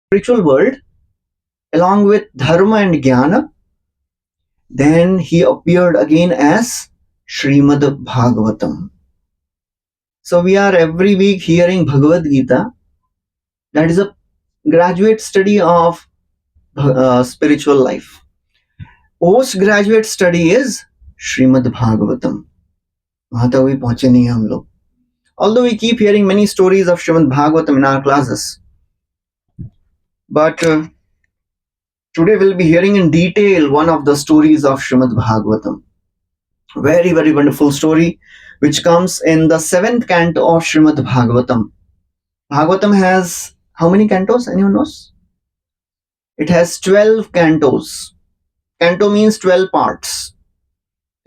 spiritual world along with dharma and jnana. Then he appeared again as Srimad Bhagavatam. So we are every week hearing Bhagavad Gita. That is a graduate study of spiritual life. Postgraduate study is Srimad Bhagavatam. वहां तक भी पहुंचे नहीं हम लोग. Although we keep hearing many stories of Srimad Bhagavatam in our classes, but today we'll be hearing in detail one of the stories of Srimad Bhagavatam. Very, very wonderful story which comes in the 7th canto of Srimad Bhagavatam. Bhagavatam has how many cantos? Anyone knows? It has 12 cantos. Canto means 12 parts.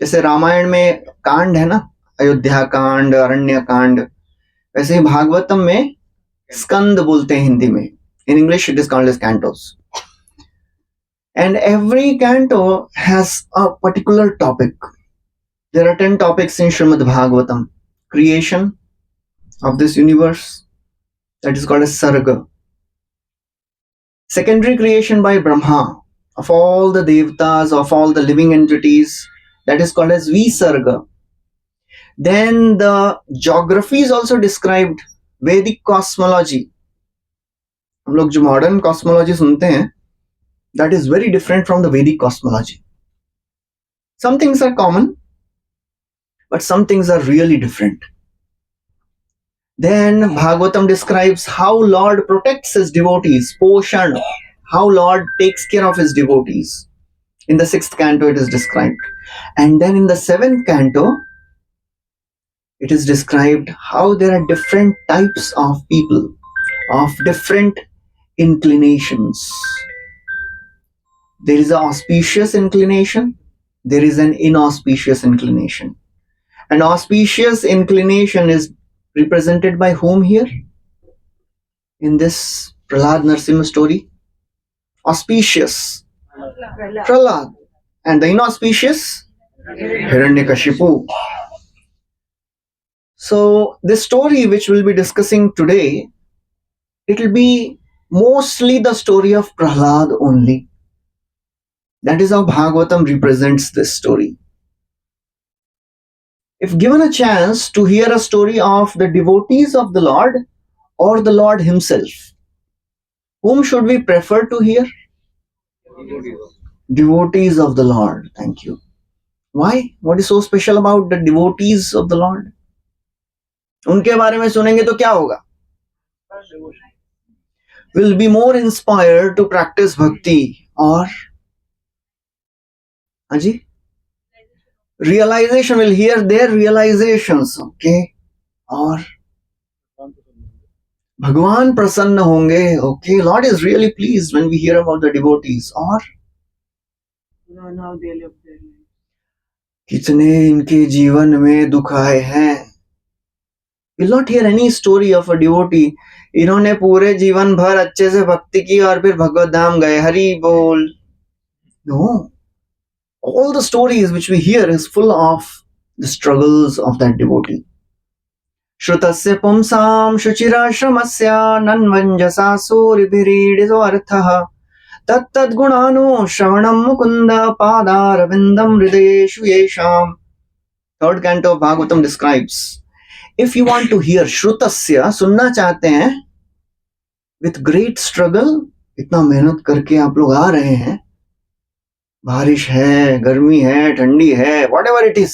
जैसे रामायण में कांड है ना, अयोध्या कांड, अरण्य कांड, वैसे ही भागवतम में स्कंद बोलते हैं हिंदी में. In English it is called as cantos. And every canto has a particular topic. There are 10 topics in Srimad Bhagavatam. Creation of this universe, that is called as Sarga. Secondary creation by Brahma of all the Devatas, of all the living entities, that is called as Visarga. Then the geography is also described, Vedic cosmology. हम लोग जो modern cosmology सुनते हैं, that is very different from the Vedic cosmology. Some things are common, but some things are really different. Then Bhagavatam describes how Lord protects his devotees, Poshan, how Lord takes care of his devotees. In the 6th canto it is described. And then in the 7th canto, it is described how there are different types of people, of different inclinations. There is an auspicious inclination, there is an inauspicious inclination. An auspicious inclination is represented by whom here? In this Prahlad Narsimha story? Auspicious, Prahlad. And the inauspicious? Hiranyakashipu. So this story which we'll be discussing today, it will be mostly the story of Prahlad only. That is how Bhagavatam represents this story. If given a chance to hear a story of the devotees of the Lord or the Lord himself, whom should we prefer to hear? Devotees of the Lord. Thank you. Why? What is so special about the devotees of the Lord? उनके बारे में सुनेंगे तो क्या होगा? Will be more inspired to practice bhakti, or Aji? Realization, will hear their realizations, okay? Or Bhagwan prasanna honge, okay? Lord is really pleased when we hear about the devotees. Or learn how they live their life. कितने इनके जीवन में दुख आए हैं. Will not hear any story of a devotee. इन्होंने पूरे जीवन भर अच्छे से भक्ति की और फिर भगवत धाम गए, हरि बोल. No. All the stories which we hear is full of the struggles of that devotee. Shrutasya pumsam shuchirashramasya nanvanjasa suribhiridiso arthaha tattad gunano shravanam mukunda padaravindam hridayeshu yesham. 3rd canto of Bhagavatam describes, if you want to hear Shrutasya, सुनना चाहते हैं, with great struggle, इतना मेहनत करके आप लोग आ रहे हैं, बारिश है, गर्मी है, ठंडी है, whatever it is,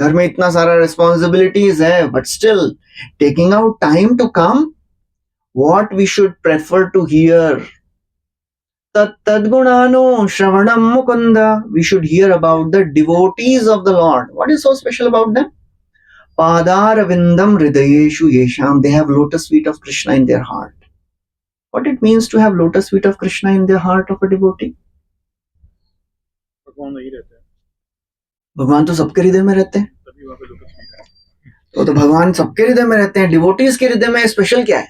घर में इतना सारा responsibilities है, but still taking out time to come, what we should prefer to hear? Tattadgunano shravanam mukunda. We should hear about the devotees of the Lord. What is so special about them? Padaravindam hridayeshu yesham. They have lotus feet of Krishna in their heart. What it means to have lotus feet of Krishna in the heart of a devotee? भगवान तो सबके हृदय में रहते हैं. तो भगवान सबके हृदय में रहते हैं, डिवोटीज के हृदय में स्पेशल क्या है?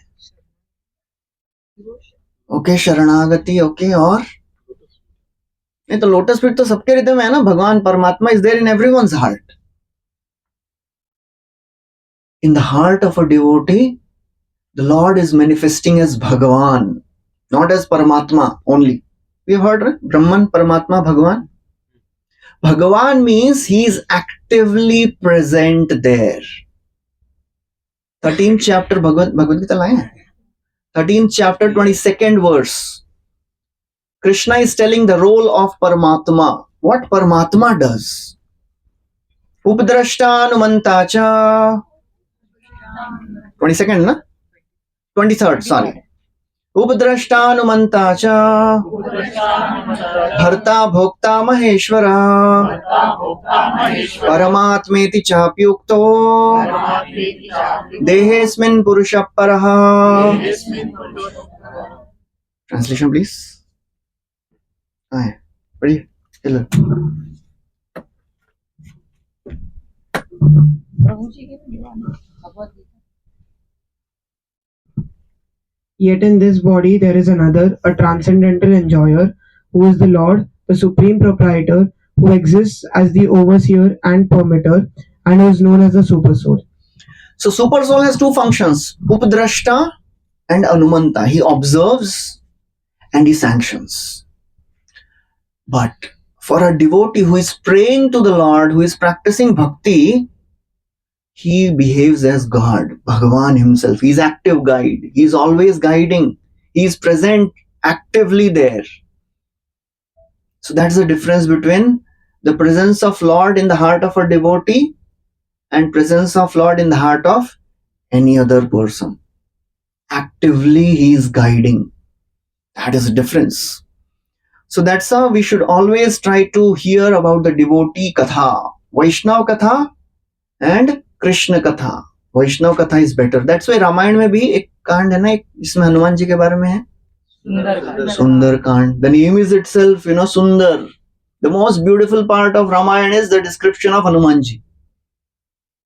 ओके, शरणागति. ओके, और नहीं तो लोटस फीट तो सबके हृदय में है ना. भगवान परमात्मा is there in everyone's heart. In the heart of a devotee the Lord is manifesting as Bhagavan, not as Paramatma only. We have heard, right? Brahman, Paramatma, Bhagavan. Bhagavan means he is actively present there. 13th chapter Bhagavad Gita line. 13th chapter 22nd verse. Krishna is telling the role of Paramatma. What Paramatma does. Upadrashta cha. 22nd, na? 23rd, sorry. उपद्रष्टानुमन्ता च भर्ता भोक्ता महेश्वर परमात्मेति चाप्युक्तो देहेऽस्मिन् पुरुषः परः. Translation please. Aye. Ready? Hello. Yet in this body there is another, a transcendental enjoyer, who is the Lord, the supreme proprietor, who exists as the overseer and permitter, and who is known as the supersoul. So supersoul has two functions, Upadrashta and Anumanta. He observes and he sanctions. But for a devotee who is praying to the Lord, who is practicing bhakti, he behaves as God, Bhagavan himself. He is active guide. He is always guiding. He is present actively there. So that's the difference between the presence of Lord in the heart of a devotee and presence of Lord in the heart of any other person. Actively he is guiding. That is the difference. So that's how we should always try to hear about the devotee katha, Vaishnav katha and Krishna katha. Vaishnav katha is better. That's why Ramayana में भी एक कांड है ना, जिसमें हनुमान जी के बारे में है, Sundar Kand. The name is itself, Sundar. The most beautiful part of Ramayana is the description of Hanumanji.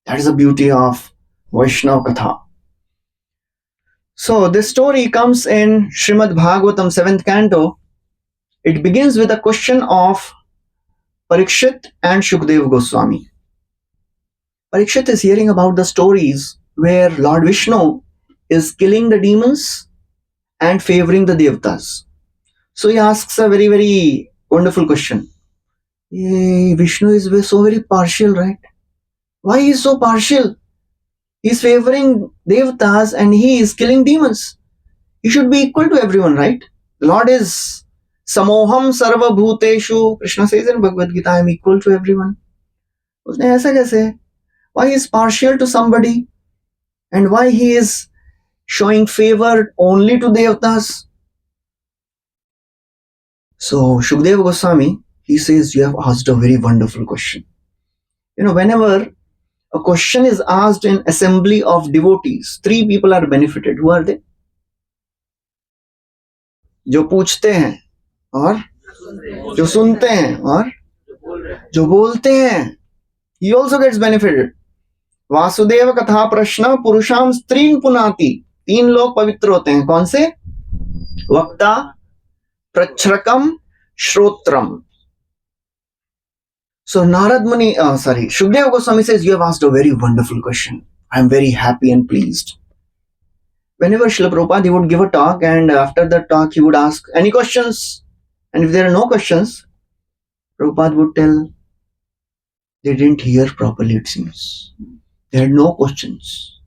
That is the beauty of Vaishnav Katha. So this story comes in Srimad Bhagavatam 7th canto. It begins with a question of Parikshit and Shukdev Goswami. Parikshit is hearing about the stories where Lord Vishnu is killing the demons and favoring the Devatas. So he asks a very, very wonderful question. Vishnu is so very partial, right? Why he is so partial? He is favoring Devatas and he is killing demons. He should be equal to everyone, right? The Lord is Samoham Sarva Bhuteshu. Krishna says in Bhagavad Gita, I am equal to everyone. उसने ऐसा कैसे? Why he is partial to somebody? And why he is showing favor only to Devatas? So Shukdev Goswami, he says, you have asked a very wonderful question. Whenever a question is asked in assembly of devotees, three people are benefited. Who are they? जो पूछते हैं और जो सुनते हैं और जो बोलते हैं. He also gets benefited. Vasudev कथा प्रश्न पुरुषाम स्त्रीन पुनाति. 3 लोग पवित्र होते हैं. कौन से? वक्ता, प्रच्छ्रकम, श्रोत्रम. So Shukdev Goswami says, you have asked a very wonderful question. I am very happy and pleased. Whenever Srila Prabhupada, he would give a talk, and after the talk he would ask, any questions? And if there are no questions, Prabhupada would tell, they didn't hear properly, it seems. They had no questions.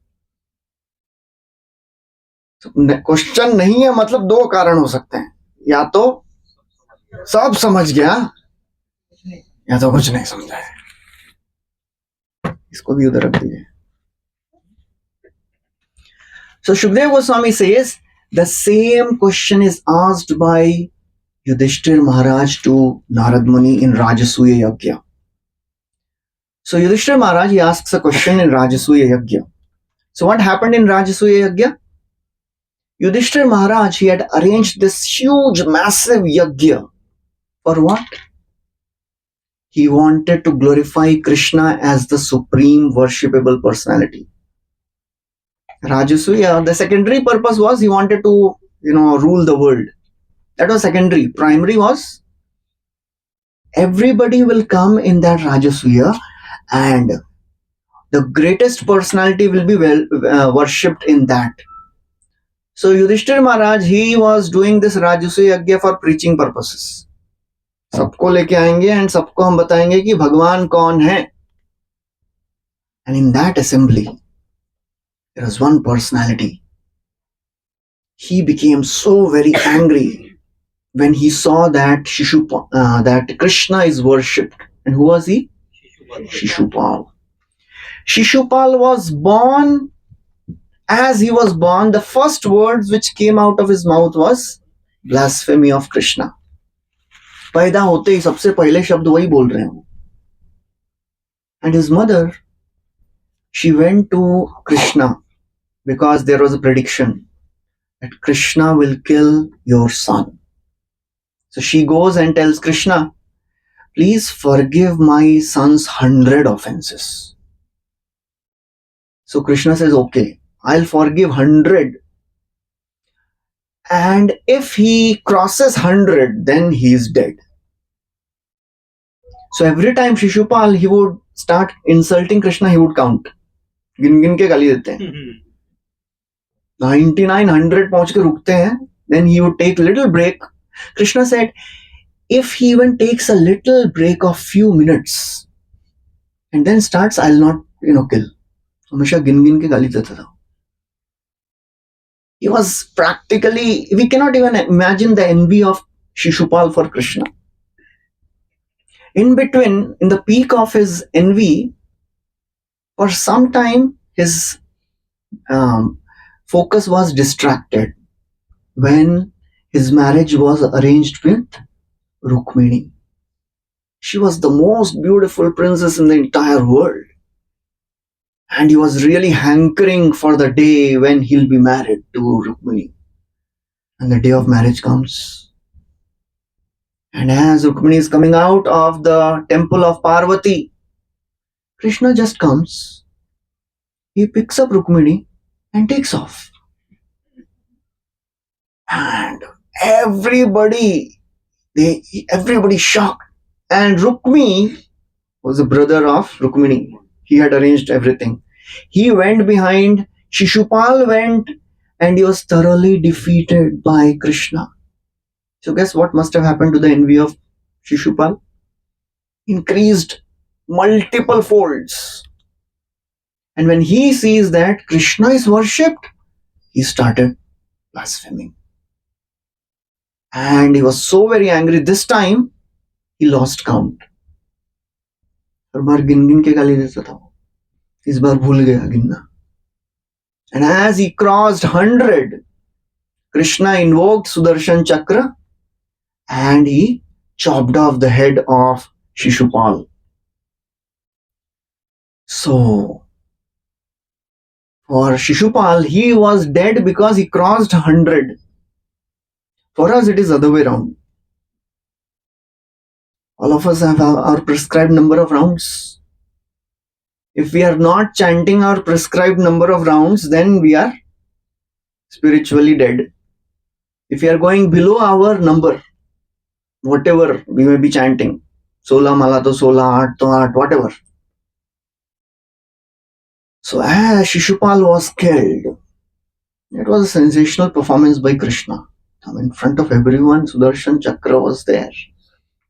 So, question नहीं है मतलब 2 कारण हो सकते हैं. या तो सब समझ गया या तो कुछ नहीं समझा है. इसको भी उधर रख दीजिए. So Shukdev Goswami says the same question is asked by Yudhishthir Maharaj to Narad Muni in Rajasuya Yajna. So Yudhishthir Maharaj, he asks a question in Rajasuya Yajna. So what happened in Rajasuya Yajna? Yudhishthir Maharaj, he had arranged this huge, massive yajna. For what? He wanted to glorify Krishna as the supreme worshipable personality. Rajasuya, the secondary purpose was he wanted to, rule the world. That was secondary. Primary was everybody will come in that Rajasuya and the greatest personality will be worshipped in that. So Yudhishthir Maharaj, he was doing this Rajasuya Yagya for preaching purposes. सबको लेके आएंगे and सबको हम बताएंगे कि भगवान कौन है. And in that assembly, there was one personality. He became so very angry when he saw that that Krishna is worshipped. And who was he? Shishupal. Shishupal was born. As he was born, the first words which came out of his mouth was blasphemy of Krishna. पैदा होते ही सबसे पहले शब्द वही बोल रहे हैं. And his mother, she went to Krishna because there was a prediction that Krishna will kill your son. So she goes and tells Krishna, please forgive my son's 100 offenses. So Krishna says, okay, I'll forgive 100. And if he crosses 100, then he is dead. So every time Shishupal, he would start insulting Krishna, he would count. गिन गिन के गाली देते हैं. 9900 पहुंच के रुकते हैं. Then he would take a little break. Krishna said, if he even takes a little break of few minutes and then starts, I'll not, kill. हमेशा गिन गिन के गाली देता था. He was practically, we cannot even imagine the envy of Shishupal for Krishna. In between, in the peak of his envy, for some time, his focus was distracted when his marriage was arranged with Rukmini. She was the most beautiful princess in the entire world. And he was really hankering for the day when he'll be married to Rukmini. And the day of marriage comes. And as Rukmini is coming out of the temple of Parvati, Krishna just comes. He picks up Rukmini and takes off. And everybody shocked. And Rukmini was the brother of Rukmini. He had arranged everything. He went behind, Shishupal went, and he was thoroughly defeated by Krishna. So guess what must have happened to the envy of Shishupal? Increased multiple folds. And when he sees that Krishna is worshipped, he started blaspheming. And he was so very angry. This time, he lost count. हर बार गिन गिन के गाली देता था. इस बार भूल गया गिनना. And as he crossed 100, Krishna invoked Sudarshan Chakra and he chopped off the head of Shishupal. So, for Shishupal, he was dead because he crossed 100. For us, it is the other way around. All of us have our prescribed number of rounds. If we are not chanting our prescribed number of rounds, then we are spiritually dead. If we are going below our number, whatever we may be chanting, 16 mala to 16, 8 to 8, whatever. So as Shishupal was killed, it was a sensational performance by Krishna. In front of everyone, Sudarshan Chakra was there.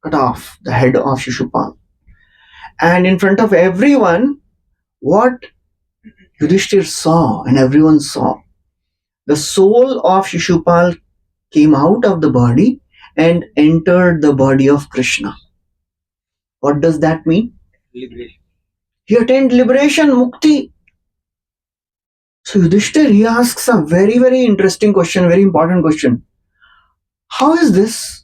Cut off the head of Shishupal. And in front of everyone, what Yudhishthir saw and everyone saw, the soul of Shishupal came out of the body and entered the body of Krishna. What does that mean? Liberation. He attained liberation, mukti. So Yudhishthir, he asks a very, very interesting question, very important question. How is this?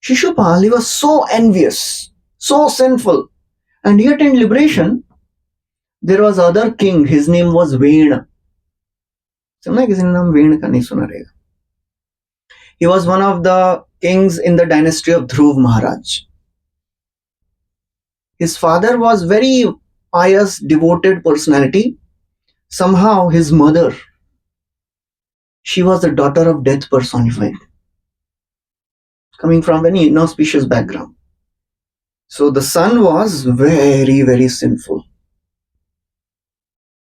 Shishupal, he was so envious, so sinful, and he attained liberation. There was other king, his name was Vena. सुना है किसी ने नाम वेण का? नहीं सुना रहेगा. He was one of the kings in the dynasty of Dhruv Maharaj. His father was very pious, devoted personality. Somehow his mother, she was the daughter of death personified, coming from very inauspicious background. So the son was very, very sinful.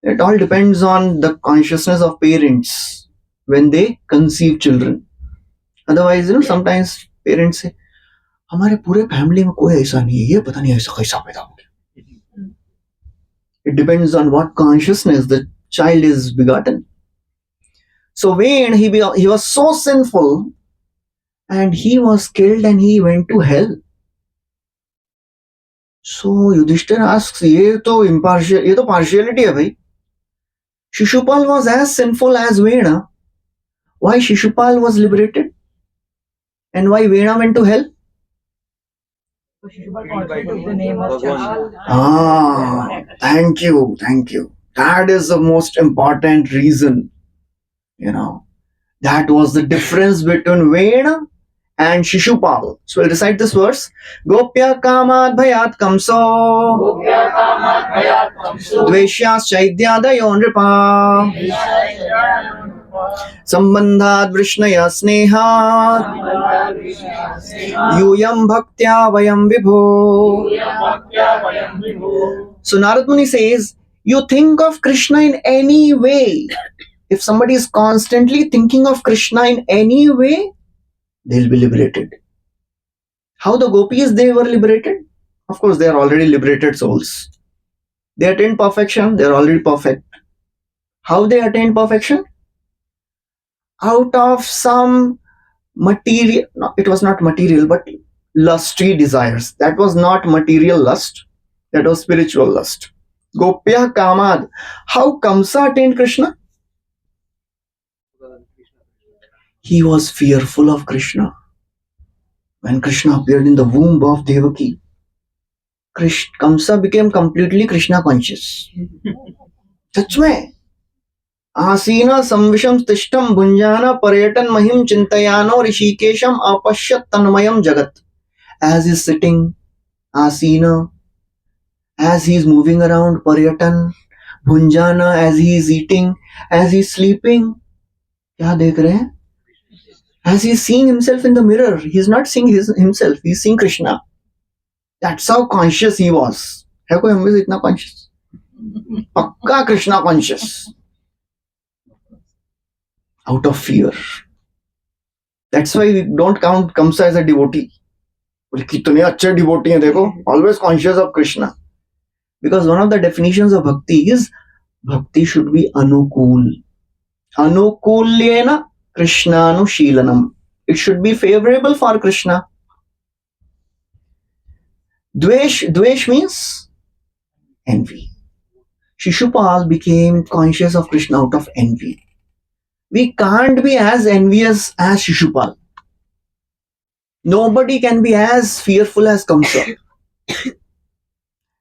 It all depends on the consciousness of parents. when they conceive children. Otherwise, sometimes parents say, हमारे पूरे family में कोई ऐसा नहीं है, ये पता नहीं ऐसा कैसा पैदा हो गया. It depends on what consciousness the child is begotten. So when he was so sinful and he was killed and he went to hell. So Yudhishthir asks, ये तो partiality है भाई. Shishupal was as sinful as Vena. Why Shishupal was liberated? And why Vena went to hell? Thank you. That is the most important reason. That was the difference between Vena and Shishupal. So we'll recite this verse. Gopya kamad bhayat kamso dveshyas chaidyadayo nripa sambandhat vrishnaya snehat yuyam bhaktya vayam vibho. So Narad Muni says, you think of Krishna in any way. If somebody is constantly thinking of Krishna in any way, they'll be liberated. How the gopis, they were liberated? Of course, they are already liberated souls. They attained perfection, they are already perfect. How they attained perfection? Out of some material, no, it was not material, but lusty desires. That was not material lust, that was spiritual lust. Gopya kamad. How Kamsa attained Krishna? He was fearful of Krishna. When Krishna appeared in the womb of Devaki, Kamsa became completely Krishna conscious. That's why. Asina samvisham tishtam bhunjana paryatan mahim chintayano rishikesham apashyat tanmayam jagat. As he's sitting, asina, as he's moving around, paryatan, bhunjana, as he's eating, as he's sleeping, क्या देख रहे हैं? As he's seeing himself in the mirror, he's not seeing himself, he's seeing Krishna. That's how conscious he was. है कोई हम में से इतना conscious? पक्का Krishna conscious. Out of fear. That's why we don't count Kamsa as a devotee. कितने अच्छे devotee हैं देखो, always conscious of Krishna. Because one of the definitions of bhakti is bhakti should be anukul. Anukulyena Krishnanushilanam. It should be favorable for Krishna. Dvesh means envy. Shishupal became conscious of Krishna out of envy. We can't be as envious as Shishupal. Nobody can be as fearful as Kamsa.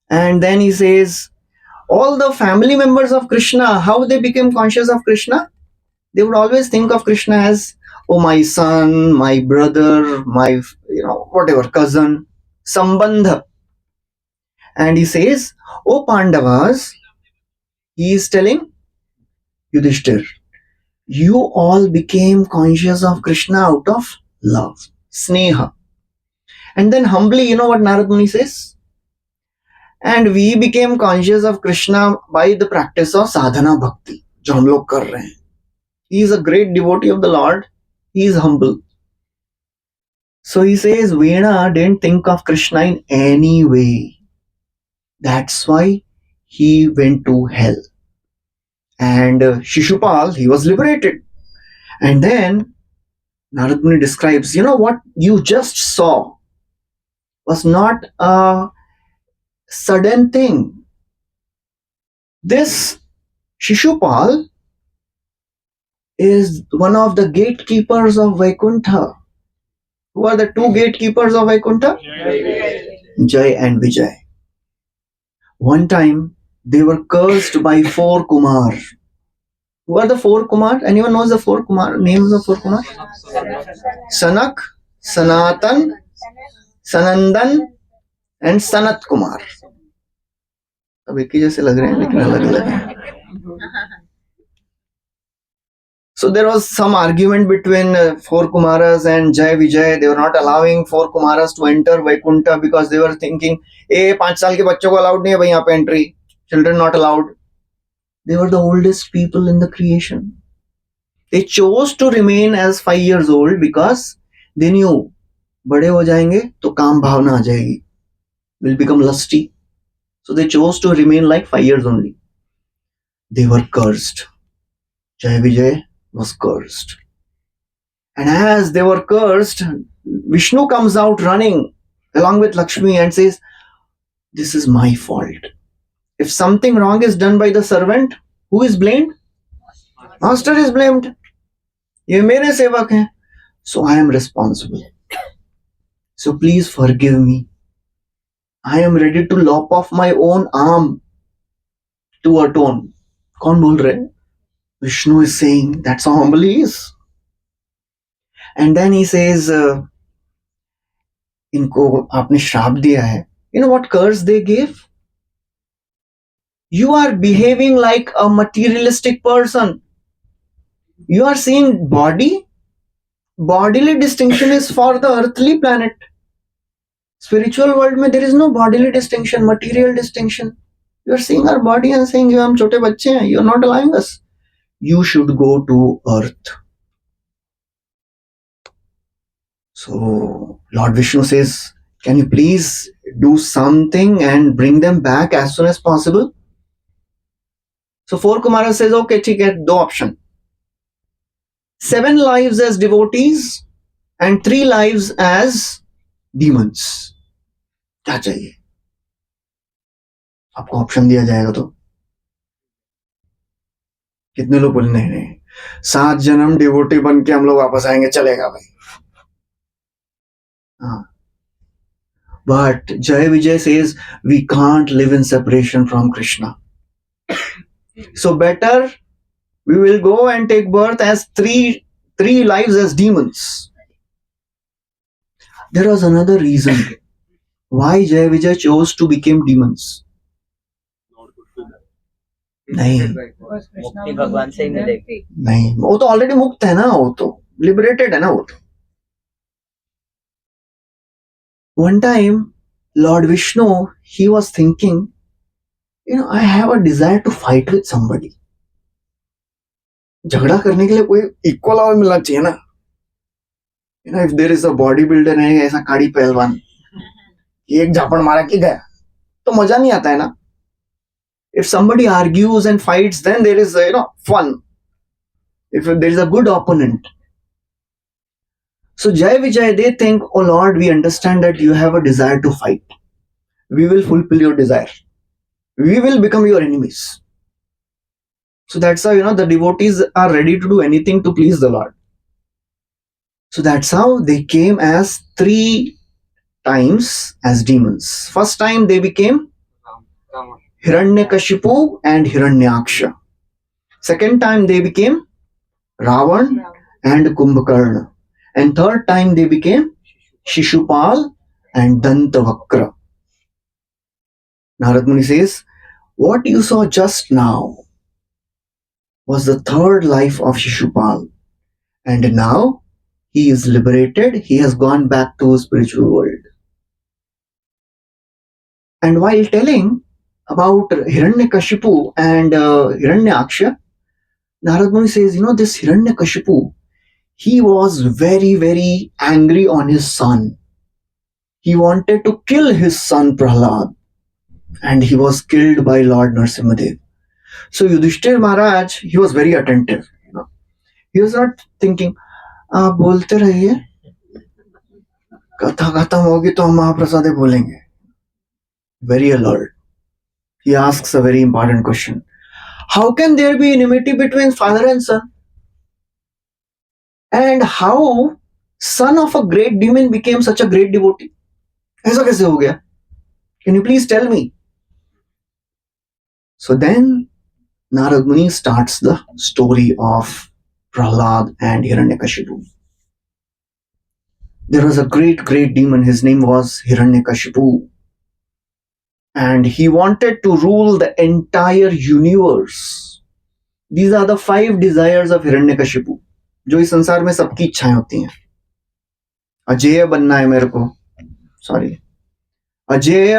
And then he says, all the family members of Krishna, how they became conscious of Krishna? They would always think of Krishna as, oh, my son, my brother, my, whatever, cousin, sambandha. And he says, oh, Pandavas, he is telling Yudhishthir, you all became conscious of Krishna out of love, sneha. And then humbly, you know what Narad Muni says? And we became conscious of Krishna by the practice of sadhana bhakti, जो हम लोग कर रहे हैं. He is a great devotee of the Lord. He is humble. So he says, Vena didn't think of Krishna in any way. That's why he went to hell. And Shishupal, he was liberated. And then Narad Muni describes, what you just saw was not a sudden thing. This Shishupal is one of the gatekeepers of Vaikuntha. Who are the two gatekeepers of Vaikuntha? Jai and Vijay. One time, they were cursed by 4 Kumar. Who are the 4 Kumar? Anyone knows the 4 Kumar? Names of 4 Kumar? Sanak, Sanatan, Sanandan, and Sanat Kumar. अब एक ही जैसे लग रहे हैं लेकिन अलग अलग हैं. So there was some argument between 4 Kumaras and Jai Vijay. They were not allowing 4 Kumaras to enter Vaikuntha because they were thinking, 5 साल के बच्चों को allowed नहीं है भाई यहाँ पे entry. Children not allowed. They were the oldest people in the creation. They chose to remain as 5 years old because they knew बड़े हो जाएंगे तो काम भावना आ जाएगी, will become lusty. So they chose to remain like 5 years only. They were cursed. Jai Vijay was cursed. And as they were cursed, Vishnu comes out running along with Lakshmi and says, this is my fault. If something wrong is done by the servant, who is blamed? Master is blamed. ये मेरे सेवक हैं. So I am responsible. So please forgive me. I am ready to lop off my own arm to atone. कौन बोल रहे? Vishnu is saying, that's how humble he is. And then he says, इनको आपने श्राप दिया है. You know what curse they gave? You are behaving like a materialistic person. You are seeing bodily distinction is for the earthly planet. Spiritual world में there is no bodily distinction, material distinction. You are seeing our body and saying you हम छोटे बच्चे हैं. You are not allowing us. You should go to earth. So Lord Vishnu says, can you please do something and bring them back as soon as possible? So 4 Kumara says, okay, ठीक है, 2 option. 7 lives as devotees and 3 lives as demons. क्या चाहिए? आपको option दिया जाएगा तो कितने लोग बोले नहीं नहीं 7 जन्म डिवोटी बन के हम लोग वापस आएंगे, चलेगा भाई. हाँ. But Jai Vijay says we can't live in separation from Krishna. So better we will go and take birth as three lives as demons. There was another reason why Jai Vijay chose to become demons. नहीं मुक्ति भगवान से ही मिलेगी. नहीं, वो तो already मुक्त है ना, वो तो लिबरेटेड है ना. वो तो one time Lord Vishnu, he was thinking, I have a desire to fight with somebody. झगड़ा करने के लिए कोई इक्वल और मिलना चाहिए ना. If there is a bodybuilder है ऐसा काड़ी पहलवान, एक झापड़ मारा कि गया, तो मजा नहीं आता है ना. If somebody argues and fights, then there is fun. If there is a good opponent. So Jai Vijay, they think, oh Lord, we understand that you have a desire to fight. We will fulfill your desire. We will become your enemies. So that's how, the devotees are ready to do anything to please the Lord. So that's how they came as 3 times as demons. First time they became Hiranyakashipu and Hiranyaksha. Second time they became Ravan and Kumbhakarna. And third time they became Shishupal and Dantavakra. Narad Muni says, what you saw just now was the 3rd life of Shishupal. And now he is liberated. He has gone back to the spiritual world. And while telling about Hiranyakashipu and Hiranyaksha, Narad Muni says, this Hiranyakashipu, he was very, very angry on his son. He wanted to kill his son Prahlad. And he was killed by Lord Narsimha. So Yudhishthir Maharaj, he was very attentive. He was not thinking, आप बोलते रहिए, कथा खत्म होगी तो हम महाप्रसादे बोलेंगे. Very alert. He asks a very important question. How can there be enmity between father and son? And how son of a great demon became such a great devotee? ऐसा कैसे हो गया? Can you please tell me? So then Narad Muni starts the story of Prahlad and Hiranyakashipu. There was a great demon. His name was Hiranyakashipu. And he wanted to rule the entire universe. These are the 5 desires of Hiranyakashipu. जो इस संसार में सबकी इच्छाएं होती हैं. अजेय बनना है मेरे को. Sorry. अजेय,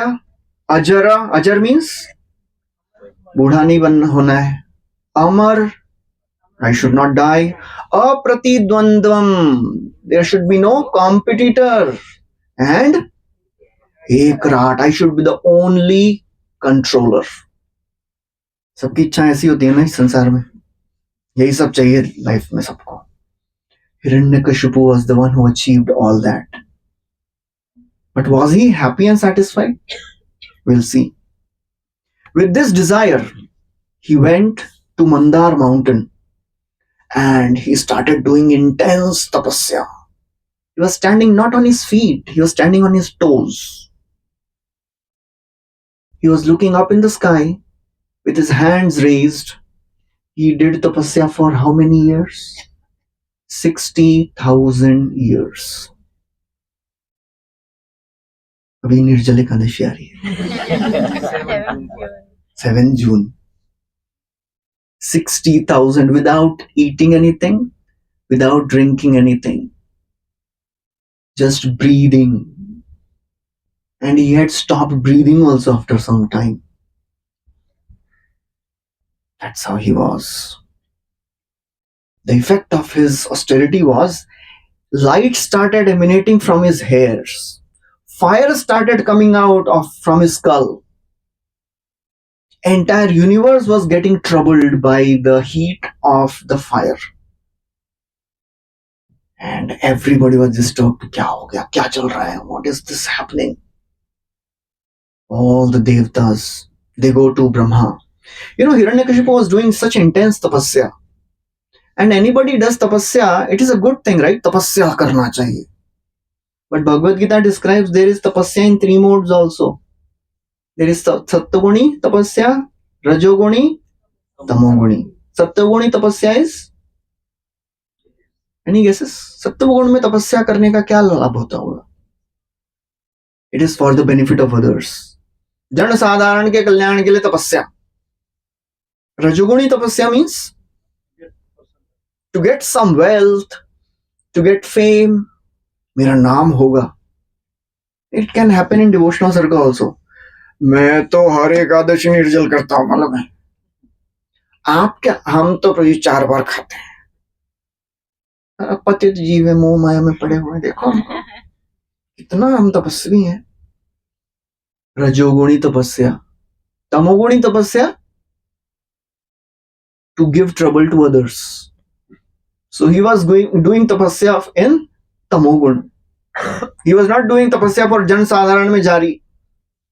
अजरा, अजर means बूढ़ा नहीं बनना होना है. अमर, I should not die. Apratidvandvam. There should be no competitor. And ekrat. I should be the only controller. सबकी इच्छा ऐसी होती है ना इस संसार में. यही सब चाहिए लाइफ में सबको. Hiranyakashipu was the one who achieved all that. But was he happy and satisfied? We'll see. With this desire, he went to Mandar mountain and he started doing intense tapasya. He was standing not on his feet, he was standing on his toes. He was looking up in the sky with his hands raised. He did tapasya for how many years? 60,000 years. अभी निर्जल एकादशी आ रही है. 7 June. 60,000 without eating anything, without drinking anything, just breathing. And he had stopped breathing also after some time. That's how he was. The effect of his austerity was light started emanating from his hairs. Fire started coming out from his skull. Entire universe was getting troubled by the heat of the fire. And everybody was disturbed. क्या हो गया? क्या चल रहा है? What is this happening? All the devtas, they go to Brahma. Hiranyakashipu was doing such intense tapasya. And anybody does tapasya, it is a good thing, right? Tapasya karna chahiye. But Bhagavad Gita describes there is tapasya in 3 modes also. There is Sattaguni tapasya, Rajoguni, Tamoguni. Sattaguni tapasya is? Any guesses? Sattaguni में तपस्या करने का क्या लाभ होता होगा? It is for the benefit of others. जन साधारण के कल्याण के लिए तपस्या. Rajoguni tapasya means to get some wealth, to get fame. मेरा नाम होगा. It can happen in devotional circle also. मैं तो हर एकादशी निर्जल करता हूं, मालूम है. आप क्या? हम तो रोज 4 बार खाते हैं. पतित जीव मोह माया में पड़े हुए, देखो हमको कितना हम तपस्वी हैं. रजोगुणी तपस्या. तमोगुणी तपस्या, to give trouble to others. So he was doing tapasya in tamogun. He was not doing tapasya for jan sadharan mein jari.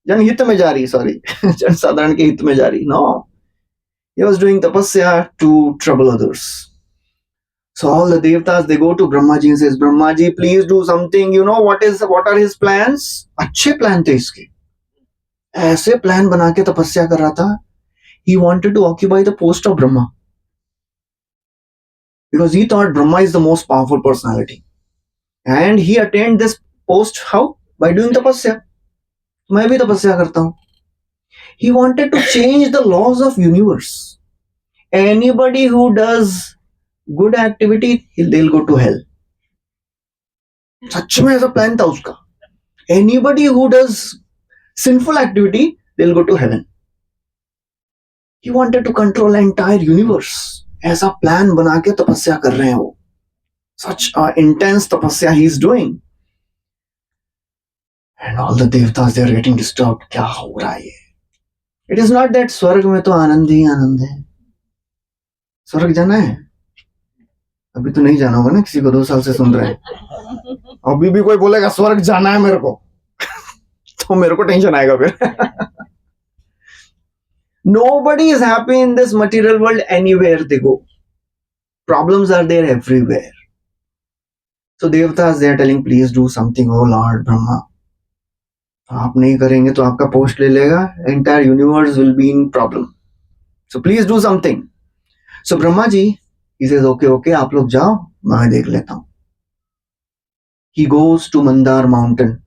Jan hit mein jari, sorry. Jan sadharan ke hit mein jari. No. He was doing tapasya to trouble others. So all the devtas, they go to Brahmaji and says, Brahmaji, please do something. You know what are his plans? अच्छे plan थे इसके. ऐसे plan बना के तपस्या कर रहा था. He wanted to occupy the post of Brahma. Because he thought Brahma is the most powerful personality. And he attained this post how? By doing tapasya. मैं भी तपस्या करता हूँ. He wanted to change the laws of universe. Anybody who does good activity, they'll go to hell. सच में ऐसा plan था उसका. Anybody who does sinful activity, they'll go to heaven. He wanted to control the entire universe. ऐसा plan बना के तपस्या कर रहे हैं वो. Such intense tapasya he is doing. And all the devtas, they are getting disturbed. क्या हो रहा है? It is not that स्वर्ग में तो आनंद ही आनंद है. स्वर्ग जाना है? अभी तो नहीं जाना होगा ना, किसी को 2 साल से सुन रहे हैं. अभी भी कोई बोलेगा स्वर्ग जाना है मेरे को तो मेरे को टेंशन आएगा फिर. Nobody is happy in this material world anywhere they go. Problems are there everywhere. So devtas, they are telling, please do something, oh Lord Brahma. आप नहीं करेंगे तो आपका पोस्ट ले लेगा. Entire universe will be in problem. So please do something. So Brahma ji, he says, okay, आप लोग जाओ, मैं देख लेता हूँ. He goes to Mandar mountain.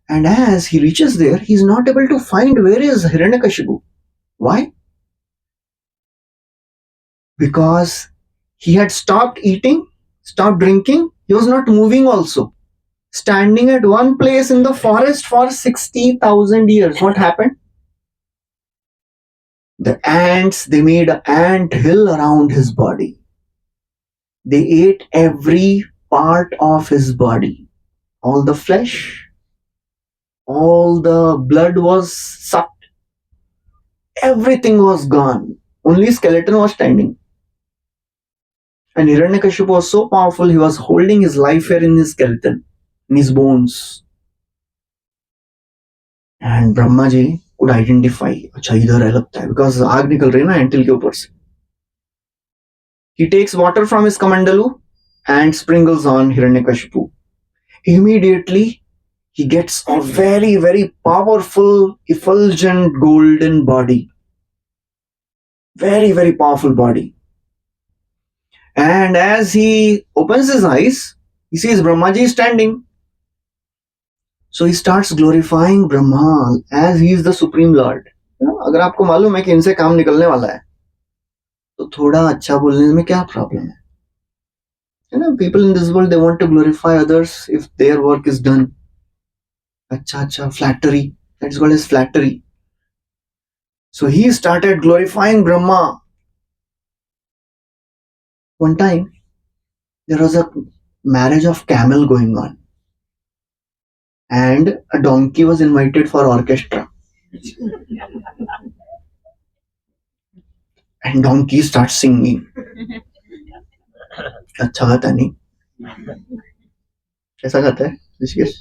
And as he reaches there, he is not able to find where is Hiranyakashipu. Why? Because he had stopped eating, stopped drinking. He was not moving also. Standing at one place in the forest for 60,000 years. What happened? The ants, they made an ant hill around his body. They ate every part of his body. All the flesh, all the blood was sucked. Everything was gone. Only skeleton was standing. And Hiranyakashipu was so powerful, he was holding his life here in his skeleton, in his bones. And Brahma ji could identify, अच्छा इधर है लगता है, because आग निकल रही है ना एंटिल के ऊपर से. He takes water from his kamandalu and sprinkles on Hiranyakashipu. Immediately, he gets a very, very powerful, effulgent golden body. Very, very powerful body. And as he opens his eyes, he sees Brahmaji standing. So he starts glorifying Brahma as he is the Supreme Lord. अगर आपको मालूम है कि इनसे काम निकलने वाला है, तो थोड़ा अच्छा बोलने में क्या प्रॉब्लम है? People in this world, they want to glorify others if their work is done. Acha, flattery. That is called as flattery. So he started glorifying Brahma. One time, there was a marriage of camel going on. And a donkey was invited for orchestra. And donkey starts singing. अच्छा गाता नहीं, कैसा गाता है ऋषिकेश?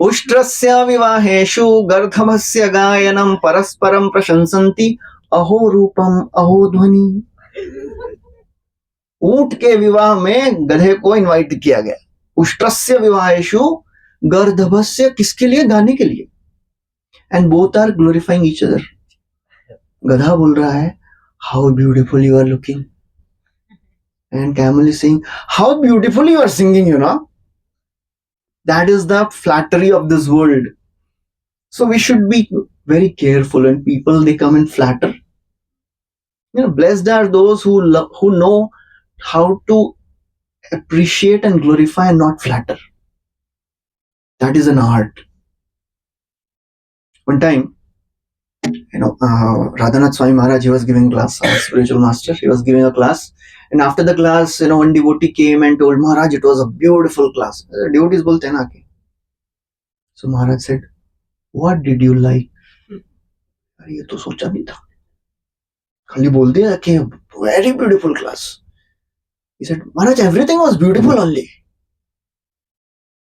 उष्ट्रस्य विवाहेषु गर्धभस्य गायनं परस्परं प्रशंसन्ति अहो रूपम अहो ध्वनि. ऊंट के विवाह में गधे को इनवाइट किया गया. उष्ट्रस्य विवाहेषु गर्धभस्य, किसके लिए? गाने के लिए. And both are glorifying each other. गधा बोल रहा है how beautiful you are looking, and camel is saying how beautiful you are singing, That is the flattery of this world. So we should be very careful when people, they come and flatter. Blessed are those who know how to appreciate and glorify and not flatter. That is an art. One time, Radhanath Swami Maharaj, he was giving class, our spiritual master, he was giving a class. And after the class, one devotee came and told Maharaj, it was a beautiful class. Devotees bolte hain na ke. So Maharaj said, what did you like? ये तो सोचा नहीं था, खाली बोल दिया कि very beautiful class. He said, Maharaj, everything was beautiful only.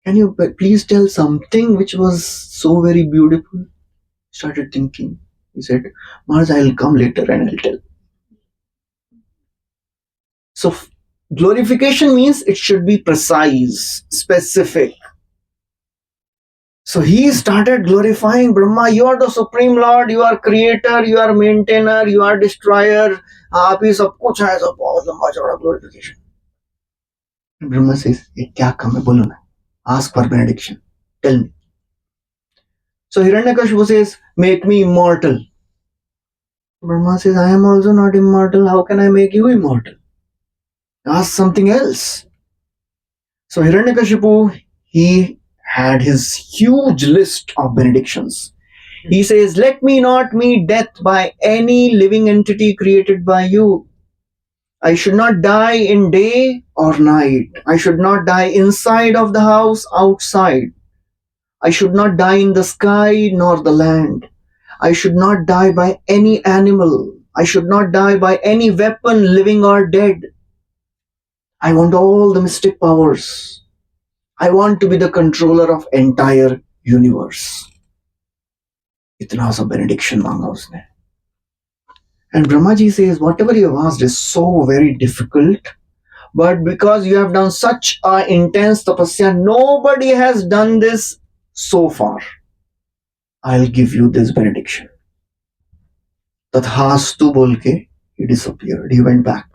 Can you please tell something which was so very beautiful? Started thinking. He said, Maharaj, I'll come later and I'll tell. So glorification means it should be precise, specific. So he started glorifying Brahma. You are the Supreme Lord, you are creator, you are maintainer, you are destroyer. आप ही सब कुछ है, सब बहुत लंबा चौड़ा glorification. And Brahma says, ये क्या काम है, बोलो ना. Ask for benediction. Tell me. So Hiranyakashipu says, make me immortal. Brahma says, I am also not immortal. How can I make you immortal? Ask something else. So Hiranyakashipu, he had his huge list of benedictions. He says, let me not meet death by any living entity created by you. I should not die in day or night. I should not die inside of the house, outside. I should not die in the sky nor the land. I should not die by any animal. I should not die by any weapon, living or dead. I want all the mystic powers. I want to be the controller of entire universe. इतना सा benediction मांगा उसने. And Brahmaji says, whatever you have asked is so very difficult, but because you have done such an intense tapasya, nobody has done this so far. I'll give you this benediction. Tathastu bolke, he disappeared. He went back.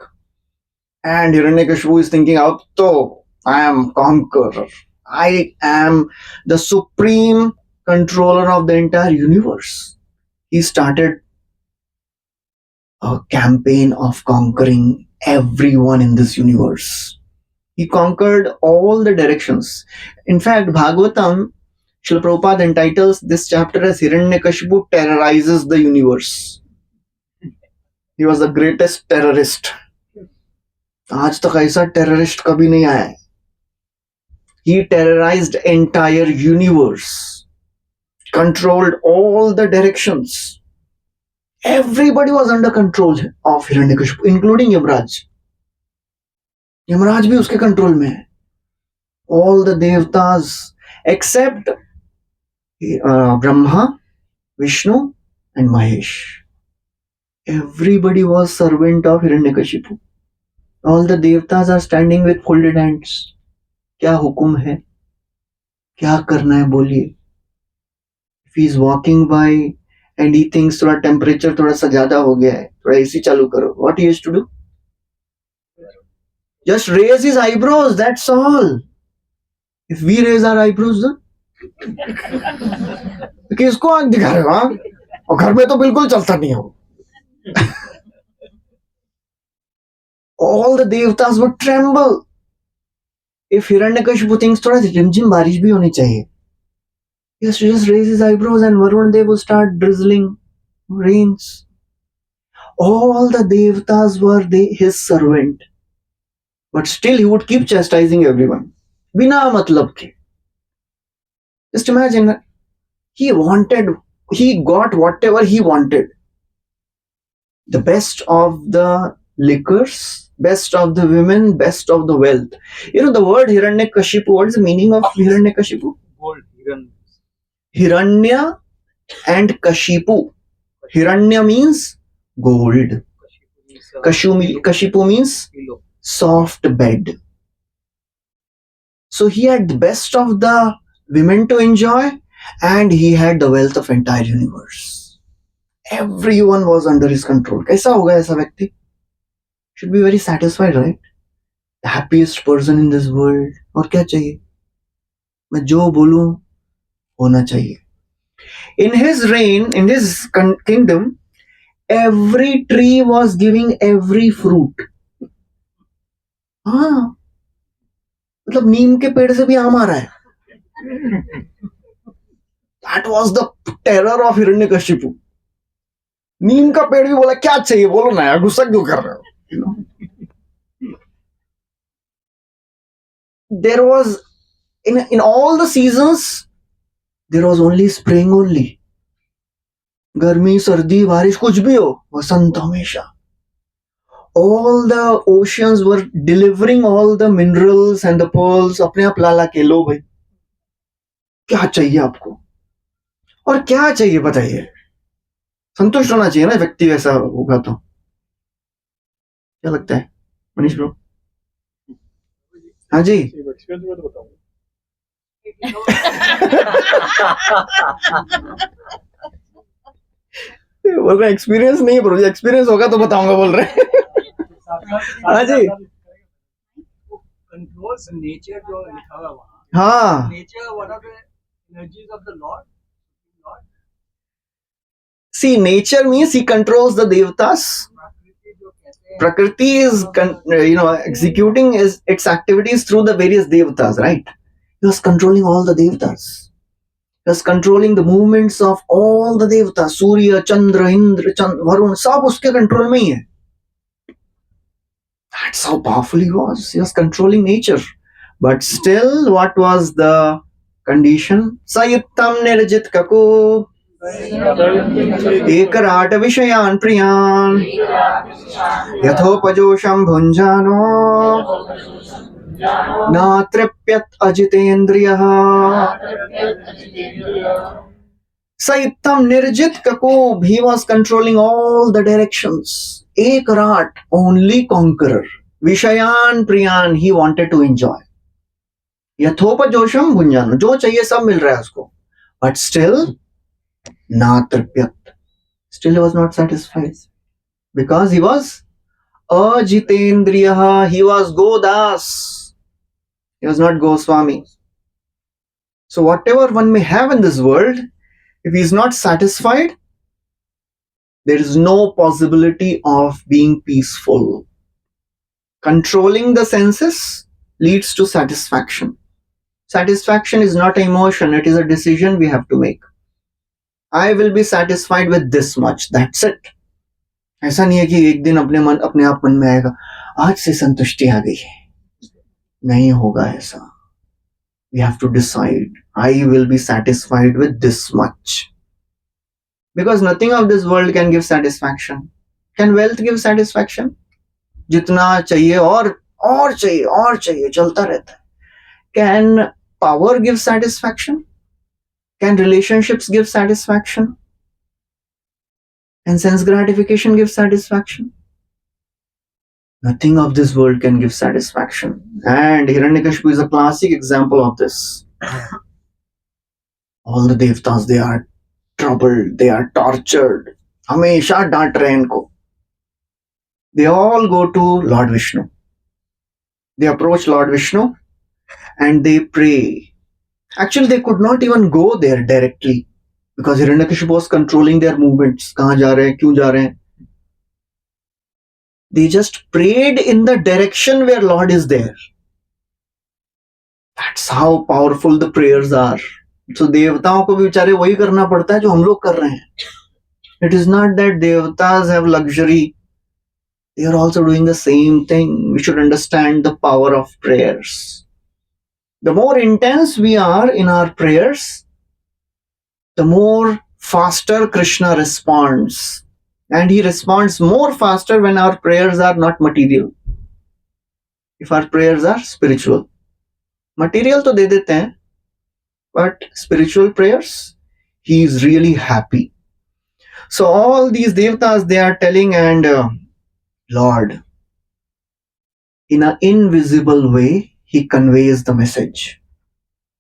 And Hiranyakashipu is thinking, अब तो I am conqueror. I am the supreme controller of the entire universe. He started a campaign of conquering everyone in this universe. He conquered all the directions. In fact, Bhagavatam Srila Prabhupada entitles this chapter as Hiranyakashipu terrorizes the universe. He was the greatest terrorist. आज तक ऐसा terrorist कभी नहीं आया है. He terrorized entire universe, controlled all the directions. Everybody was under control of Hiranyakashipu, including Yamaraj. Yamaraj भी उसके control में है. All the devatas except Brahma, Vishnu and Mahesh. Everybody was servant of Hiranyakashipu. All the devatas are standing with folded hands. क्या हुक्म है? क्या करना है बोलिए? If he is walking by and he thinks थोड़ा temperature थोड़ा सा ज्यादा हो गया है, थोड़ा AC चालू करो. What he has to do? Just raise his eyebrows. That's all. If we raise our eyebrows, then किसको आंख दिखा रहे हो? हाँ? और घर में तो बिल्कुल चलता नहीं हो. All the devatas would tremble. If Hiranyakashipu thinks थोड़ा रिमझिम बारिश भी होनी चाहिए, he has to just raise his eyebrows and Varun Dev will start drizzling rains. All the devatas were his servant, but still he would keep chastising everyone. बिना मतलब के. Just imagine, he got whatever he wanted. The best of the liquors, best of the women, best of the wealth. You know the word Hiranyakashipu, what is the meaning of Hiranyakashipu? Gold, Hiran. Hiranya and Kashipu. Hiranya means gold. Kashipu means Pillow. soft bed. So he had the best of the women to enjoy and he had the wealth of entire universe. Everyone was under his control. कैसा होगा ऐसा व्यक्ति? Should be very satisfied, right? The happiest person in this world. और क्या चाहिए? मैं जो बोलूं होना चाहिए. In his reign, in his kingdom, every tree was giving every fruit. हाँ, मतलब नीम के पेड़ से भी आम आ रहा है. That was the terror of Hiranyakashipu. नीम का पेड़ भी बोला क्या चाहिए बोलो ना यार, गुस्सा क्यों कर रहे हो? You know? There was in all the seasons there was only spring only. गर्मी सर्दी बारिश कुछ भी हो, वसंत हमेशा. All the oceans were delivering all the minerals and the pearls. अपने आप ला ला के लो भाई, क्या चाहिए आपको और क्या चाहिए बताइए. संतुष्ट होना चाहिए ना व्यक्ति, वैसा होगा तो. क्या लगता है मनीष ब्रो? हाँ जी. एक्सपीरियंस में तो बताऊंगा. बोल रहे एक्सपीरियंस नहीं है ब्रो, एक्सपीरियंस होगा तो बताऊंगा बोल रहे हैं. हाँ जी. कंट्रोल्स नेचर जो लिखा हुआ है वहाँ. हाँ. Nature one of the energies of the Lord. See, nature means he controls the devatas. Prakriti is, executing its activities through the various devatas, right? He was controlling all the devatas. He was controlling the movements of all the devatas. Surya, Chandra, Indra, Varun, सब उसके control में ही है. That's how powerful he was. He was controlling nature. But still, what was the condition? Sayittam nirjit kaku. एकराट विषयान् प्रियान् यथोपजोषं भुञ्जानो न तृप्यत् अजितेन्द्रियः. Saitam Nirjit Kakub, he was controlling all the directions. Ekrat, only conqueror. Vishayan Priyan, he wanted to enjoy. Yathopajosham Bhunjano, जो चाहिए सब मिल रहा है उसको. But still, na tripyat. Still he was not satisfied. Because he was ajitendriyaha, he was Godas. He was not Goswami. So whatever one may have in this world, if he is not satisfied, there is no possibility of being peaceful. Controlling the senses leads to satisfaction. Satisfaction is not an emotion, it is a decision we have to make. I will be satisfied with this much, that's it. ऐसा नहीं है कि एक दिन अपने आप मन में आएगा आज से संतुष्टि आ गई है, नहीं होगा ऐसा. We have to decide, I will be satisfied with this much. Because nothing of this world can give satisfaction. Can wealth give satisfaction? जितना चाहिए और चाहिए चलता रहता है. Can power give satisfaction? Can relationships give satisfaction? Can sense gratification give satisfaction? Nothing of this world can give satisfaction. And Hiranyakashipu is a classic example of this. All the devtas, they are troubled, they are tortured. हमेशा डांट रहे हैं इनको. They all go to Lord Vishnu. They approach Lord Vishnu and they pray. Actually, they could not even go there directly because Hiranyakashipu was controlling their movements. कहाँ जा रहे हैं, क्यों जा रहे हैं? They just prayed in the direction where Lord is there. That's how powerful the prayers are. So देवताओं को भी बेचारे वही करना पड़ता है जो हम लोग कर रहे हैं. It is not that devatas have luxury. They are also doing the same thing. We should understand the power of prayers. The more intense we are in our prayers, the more faster Krishna responds. And he responds more faster when our prayers are not material. If our prayers are spiritual. Material to de dete hain, but spiritual prayers, he is really happy. So all these devatas, they are telling, and Lord, in an invisible way, he conveys the message.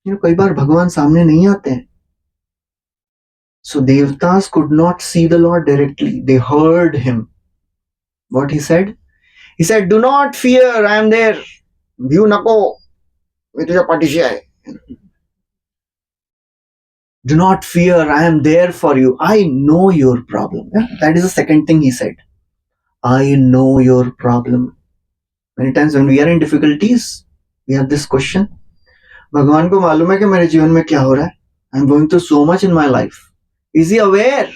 कई बार भगवान सामने नहीं आते हैं. So devatas could not see the Lord directly. They heard him. What he said? He said, do not fear, I am there. View nako. Do not fear, I am there for you. I know your problem. Yeah? That is the second thing he said. I know your problem. Many times when we are in difficulties, we have this question. भगवान को मालूम है कि मेरे जीवन में क्या हो रहा है. I am going through so much in my life. Is he aware?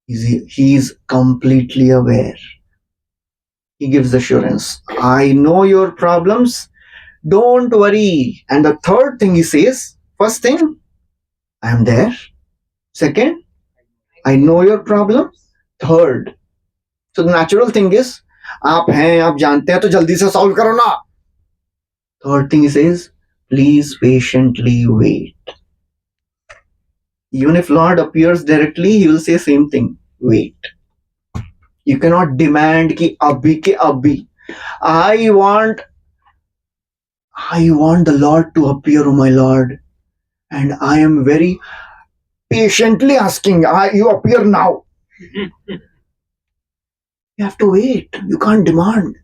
He is completely aware. He gives assurance. I know your problems. Don't worry. And the third thing he says, first thing, I am there. Second, I know your problem. Third, so the natural thing is, आप हैं, आप जानते हैं, तो जल्दी से solve करो ना. Third thing he says, please patiently wait. Even if Lord appears directly, he will say same thing. Wait. You cannot demand कि अभी के अभी. I want the Lord to appear, oh my Lord. And I am very patiently asking, you appear now. You have to wait. You can't demand.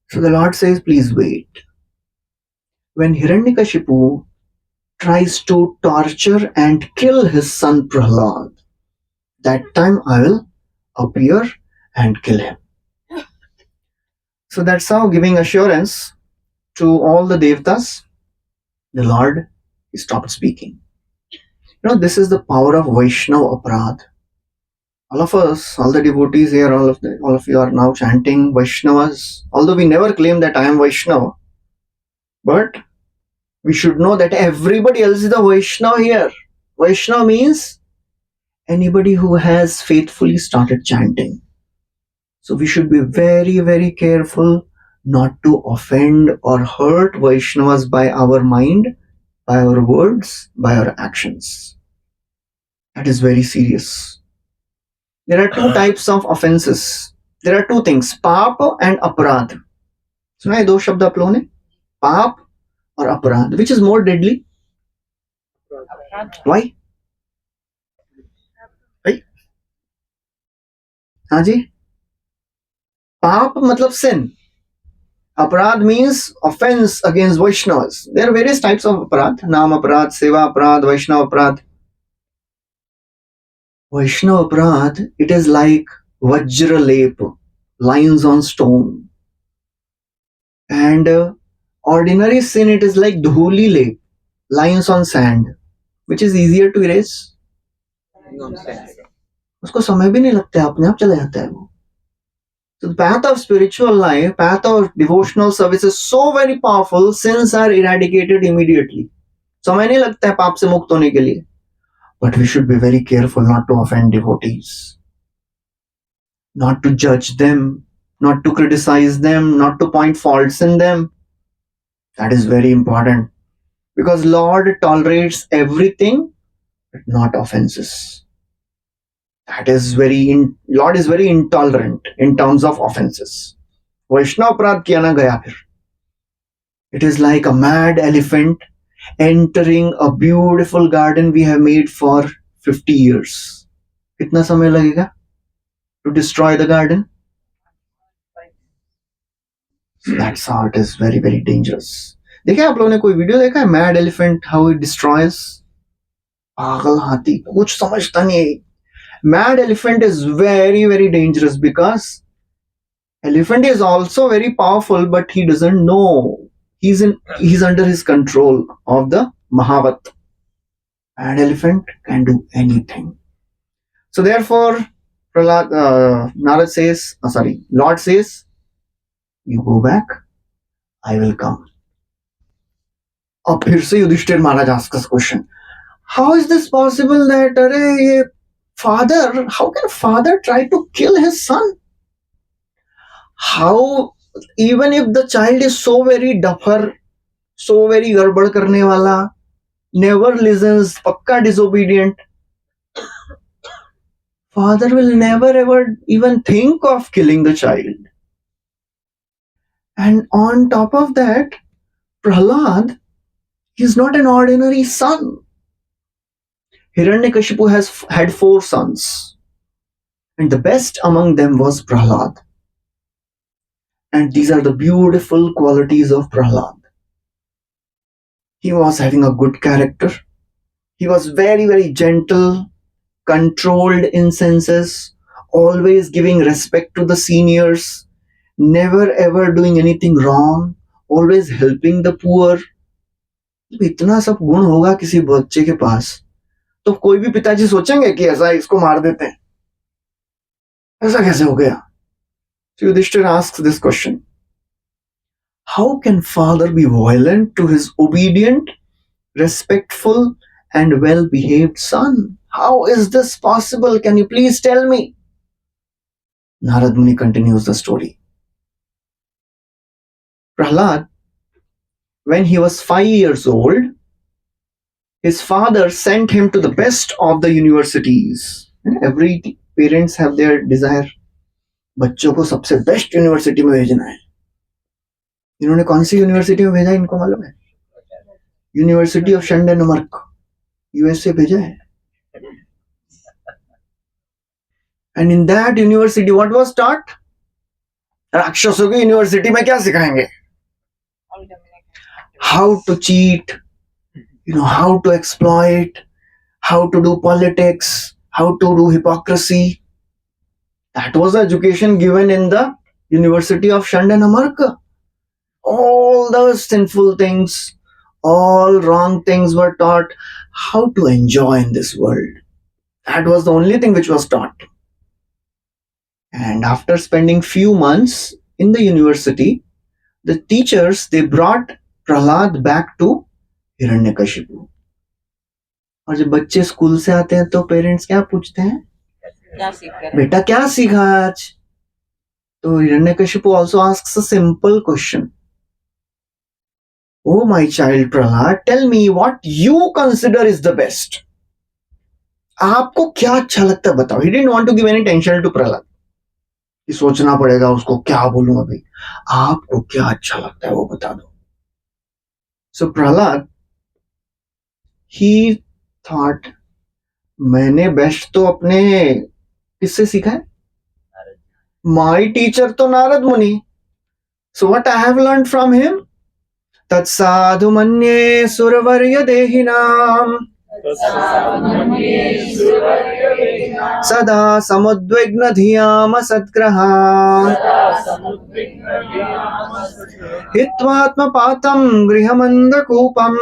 So the Lord says, please wait. When Hiranyakashipu tries to torture and kill his son Prahlad, that time I will appear and kill him. So that's how, giving assurance to all the devatas, the Lord, he stopped speaking. This is the power of Vaishnava Aparadh. All of us, all the devotees here, all of you are now chanting Vaishnavas. Although we never claim that I am Vaishnava, but we should know that everybody else is the Vaishnava here. Vaishnava means anybody who has faithfully started chanting. So we should be very, very careful not to offend or hurt Vaishnavas by our mind, by our words, by our actions. That is very serious. There are two types of offenses. There are two things, पाप and अपराध. सुना है दो शब्द आप लोगों ने? पाप और अपराध. Which is more deadly? Why? Right? हाँ जी. पाप मतलब sin. Aparadh means offense against Vaishnavas. There are various types of aparadh. Naam aparadh, seva aparadh, Vaishnava aparadh. Vaishnava aparadh, it is like Vajra lep, lines on stone. And Ordinary sin, it is like dhuli lake, lines on sand, which is easier to erase. Nonsense. उसको समय भी नहीं लगता है, अपने आप चला जाता है वो. So the path of spiritual life, path of devotional service is so very powerful. Sins are eradicated immediately. समय नहीं लगता है पाप से मुक्त होने के लिए. But we should be very careful not to offend devotees, not to judge them, not to criticize them, not to point faults in them. That is very important, because Lord tolerates everything but not offenses. That is Lord is very intolerant in terms of offenses. वैष्णव अपराध किया ना गया फिर. It is like a mad elephant entering a beautiful garden we have made for 50 years. कितना समय लगेगा to destroy the garden? So that's how it is very very dangerous. देखा आप लोगों ने कोई वीडियो देखा है mad elephant how it destroys? पागल हाथी कुछ समझता नहीं है. Mad elephant is very very dangerous because elephant is also very powerful, but he doesn't know he's under his control of the Mahavat. Mad elephant can do anything. So therefore, Narad says, Lord says, you go back, I will come. अब फिर से युधिष्ठिर महाराज asks a question. How is this possible that अरे ये father, how can father try to kill his son? How, even if the child is so very duffer, so very गड़बड़ करने वाला, never listens, पक्का disobedient, father will never ever even think of killing the child. And on top of that, Prahlad is not an ordinary son. Hiranyakashipu had 4 sons, and the best among them was Prahlad. And these are the beautiful qualities of Prahlad. He was having a good character. He was very, very gentle, controlled in senses, always giving respect to the seniors, never ever doing anything wrong, always helping the poor. इतना सब गुण होगा किसी बच्चे के पास, तो कोई भी पिताजी सोचेंगे कि ऐसा इसको मार देते हैं. ऐसा कैसे हो गया? So Yudhishthira asks this question. How can father be violent to his obedient, respectful and well-behaved son? How is this possible? Can you please tell me? Narad Muni continues the story. Prahlad, when he was 5 years old, his father sent him to the best of the universities. Every parents have their desire. बच्चों को सबसे best university में भेजना है. इन्होंने कौन सी university में भेजा इनको मालूम है? यूनिवर्सिटी ऑफ शंडेनमार्क, यूएसए भेजा है. And in that university, what was taught? राक्षसों की यूनिवर्सिटी में क्या सिखाएंगे? How to cheat, how to exploit, how to do politics, how to do hypocrisy. That was the education given in the University of Shandanamarka. All those sinful things, all wrong things were taught. How to enjoy in this world. That was the only thing which was taught. And after spending few months in the university, the teachers, they brought Prahlad back to Hiranyakashipu. और जब बच्चे school से आते हैं तो parents क्या पूछते हैं? बेटा क्या सीखा आज? तो Hiranyakashipu also asks a simple question. Oh my child Prahlad, tell me what you consider is the best. आपको क्या अच्छा लगता है बताओ. He didn't want to give any tension to Prahlad. कि सोचना पड़ेगा उसको क्या बोलूं अभी. आपको क्या अच्छा लगता है वो बता दो. So Prahlad, he thought, मैंने बेस्ट तो अपने किससे सीखा है? My teacher तो नारद मुनि. So what I have learned from him? तत्साधु मन्ये सुरवर्य देहिनाम सदा समुद्विग्न धियाम सत्ग्रहा हित्वात्मपातं गृहमन्दकूपम्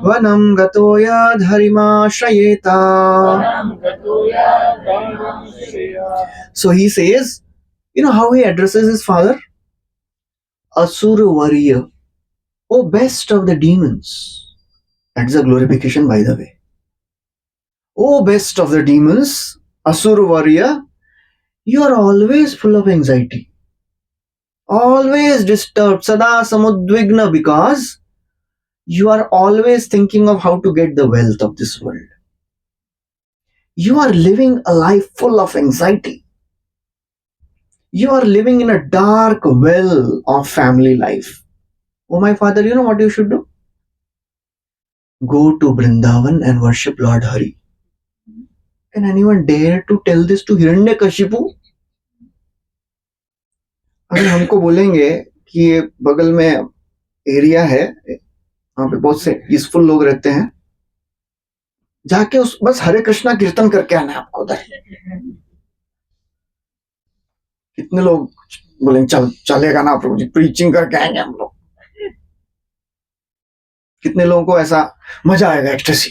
वनं गतो यद्धरिमाश्रयेत. So he says, how he addresses his father? Asura warrior, oh best of the demons. That's a glorification, by the way. Oh best of the demons, Asura warrior, you are always full of anxiety, always disturbed, sada samudvigna, because you are always thinking of how to get the wealth of this world. You are living a life full of anxiety. You are living in a dark well of family life. Oh my father, you know what you should do? Go to Vrindavan and worship Lord Hari. Can anyone dare to tell this to Hiranyakashipu? अगर हमको बोलेंगे कि ये बगल में area है, वहां पे बहुत से पीसफुल लोग रहते हैं, जाके उस बस हरे कृष्णा कीर्तन करके आना है आपको उधर. कितने लोग बोलेंगे चलेगा ना प्रभु जी, प्रीचिंग करके आएंगे हम लोग. कितने लोगों को ऐसा मजा आएगा, एक्सटेसी.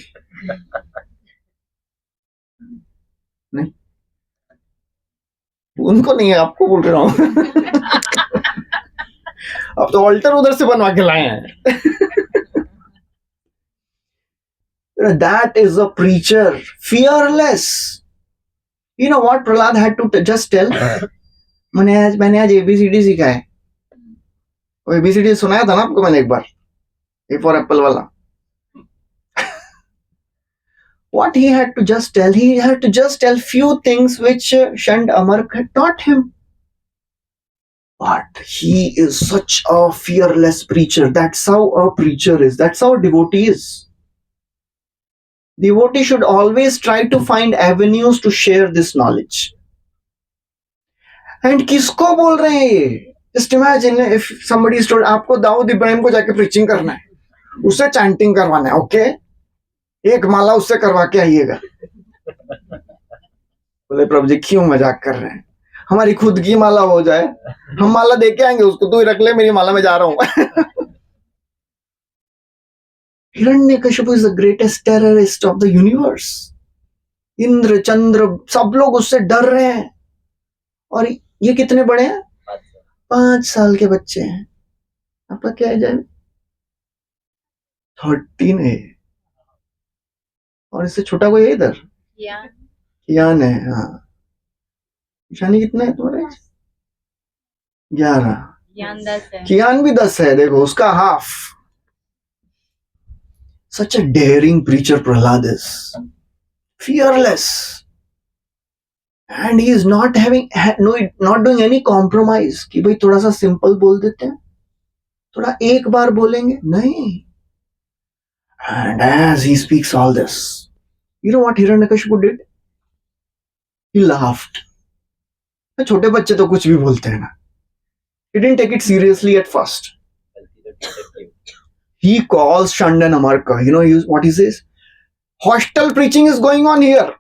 नहीं, उनको नहीं है, आपको बोल रहा हूं. अब तो ऑल्टर उधर से बनवा के लाए हैं. That is a preacher, fearless. You know what Prahlad had to just tell? मैंने आज ABCD सीखा है. वो ABCD सुनाया था ना आपको मैंने एक बार, A for apple वाला. What he had to just tell? He had to just tell few things which Shand Amar had taught him. But he is such a fearless preacher. That's how a preacher is. That's how a devotee is. Devotee should always try to find avenues to share this knowledge. And किसको बोल रहे हैं ये? Just imagine if somebody is told, आपको दाऊद इब्राहिम को जाके preaching करना है, उससे chanting करवाना है, okay? एक माला उससे करवा के आइएगा. बोले प्रभु जी क्यों मजाक कर रहे हैं, हमारी खुद की माला हो जाए, हम माला दे के आएंगे उसको, तू ही रख ले, मेरी माला में जा रहा हूं. Hiranyakashipu is the greatest terrorist of the universe. Indra चंद्र सब लोग उससे डर रहे हैं. और ये कितने बड़े हैं? 5 साल के बच्चे हैं. आपका क्या एज है? 13 है. और इससे छोटा कोई है इधर? कियान है. हाँ, ईशानी कितना है तुम्हारा? 11. कियान भी 10 है. देखो उसका half. Such a daring preacher Prahlad is. Fearless. And he is not doing any compromise. कि भाई थोड़ा सा simple बोल देते हैं, थोड़ा एक बार बोलेंगे, नहीं. And as he speaks all this, you know what Hiranyakashipu did? He laughed. छोटे बच्चे तो कुछ भी बोलते हैं ना. He didn't take it seriously at first. He calls Shand and Amarka. What he says? Hostel preaching is going on here.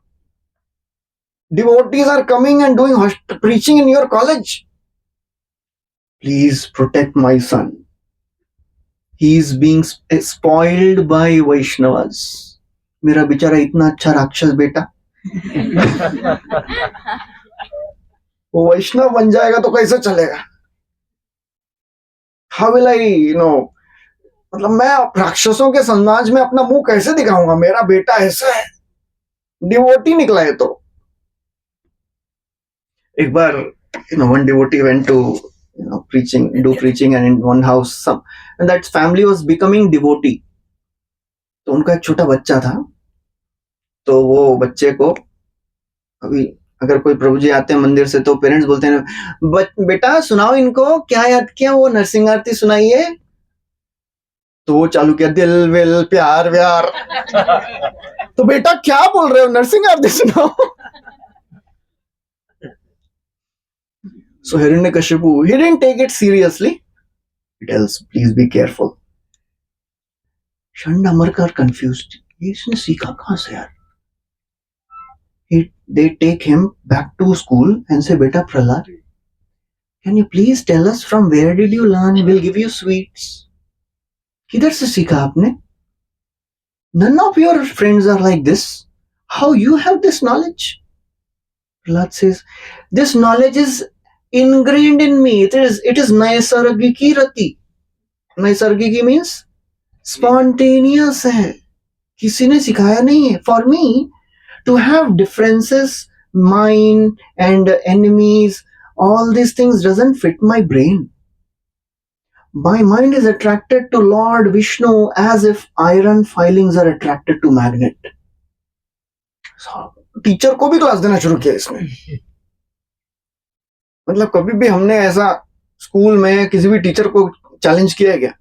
Devotees are coming and doing preaching in your college. Please protect my son. He is being spoiled by Vaishnavas. मेरा बेचारा इतना अच्छा राक्षस बेटा, वो वैष्णव बन जाएगा तो कैसे चलेगा? How will I, मतलब मैं राक्षसों के समाज में अपना मुंह कैसे दिखाऊंगा? मेरा बेटा ऐसा है, डिवोटी निकला है. तो एक बार one devotee went to do preaching, and in one house and that family was becoming devotee. तो उनका एक छोटा बच्चा था, तो वो बच्चे को अभी अगर कोई प्रभु जी आते हैं मंदिर से तो पेरेंट्स बोलते हैं बेटा सुनाओ इनको क्या याद किया, वो नरसिंह आरती सुनाइए. तो वो चालू किया दिल विल प्यार व्यार. तो बेटा क्या बोल रहे हो, नरसिंह आरती सुनाओ. So Hiranyakashipu, he didn't take it seriously. He tells, please be careful. Shandamarka are confused. ये इसने सीखा कहाँ से यार? They take him back to school and say, Beta Prahlad, can you please tell us from where did you learn? We'll give you sweets. किधर से सीखा आपने? None of your friends are like this. How you have this knowledge? Prahlad says, this knowledge is ingrained in me. It is naisargiki rati. Naisargiki means spontaneous है. किसी ने सिखाया नहीं है. For me, to have differences, mine and enemies, all these things doesn't fit my brain. My mind is attracted to Lord Vishnu as if iron filings are attracted to magnet. Teacher को भी class देना शुरू किया इसमें. मतलब कभी भी हमने ऐसा स्कूल में किसी भी टीचर को चैलेंज किया है क्या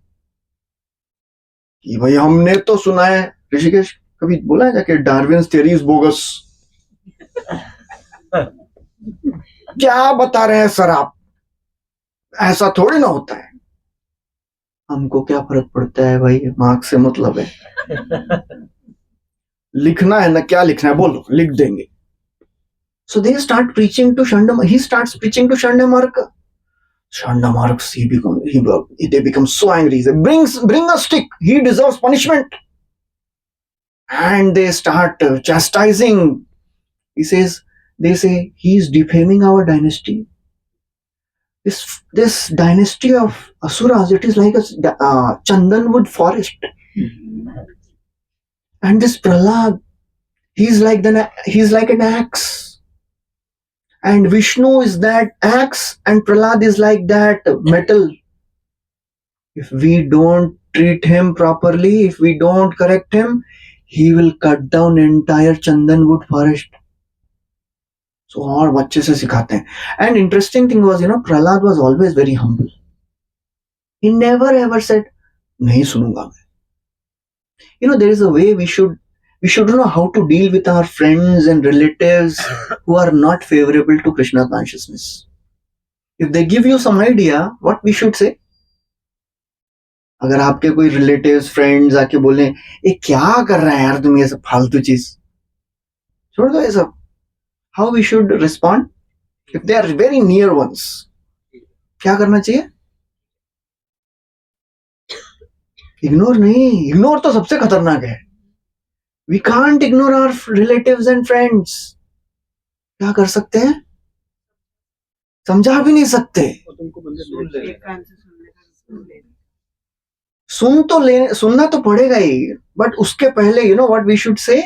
कि भाई हमने तो सुना है, ऋषिकेश कभी बोला है जाके डार्विन्स थ्योरी इज बोगस? क्या बता रहे हैं सर आप? ऐसा थोड़ी ना होता है. हमको क्या फर्क पड़ता है भाई, मार्क्स से मतलब है. लिखना है ना, क्या लिखना है बोलो, लिख देंगे. So they start preaching to Shandamarka. He starts preaching to Shandamarka. Shandamarka, they become so angry. He says, bring a stick. He deserves punishment. And they start chastising. They say, he is defaming our dynasty. This dynasty of Asuras, it is like a Chandanwood forest. And this Prahlad, he's like an axe. And Vishnu is that axe and Prahlad is like that metal. If we don't treat him properly, if we don't correct him, he will cut down entire Chandanwood forest. So और बच्चे से सिखाते हैं. And interesting thing was, Prahlad was always very humble. He never ever said, नहीं सुनूंगा मैं. There is a way we should know how to deal with our friends and relatives who are not favorable to Krishna consciousness. If they give you some idea, what we should say? अगर आपके कोई relatives, friends आके बोले, ये क्या कर रहा है यार तुम ये सब फालतू चीज, छोड़ दो ये सब. How we should respond? If they are very near ones, क्या करना चाहिए? Ignore नहीं, ignore तो सबसे खतरनाक है. We can't ignore our relatives and friends. क्या कर सकते हैं? समझा भी नहीं सकते. सुनना तो पड़ेगा ही, बट उसके पहले what we should say?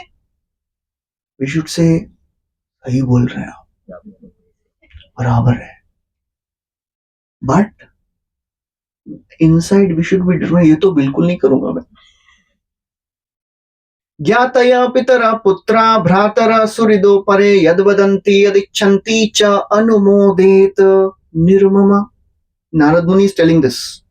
We should say, सही बोल रहे हो, बराबर है. But inside we should be different. ये तो बिल्कुल नहीं करूंगा मैं. ज्ञातया पितरा पुत्रा भ्रातरा सुहृदो परे यद्वदन्ति यदिच्छन्ति च अनुमोदेत निर्ममा. Narad Muni is telling this.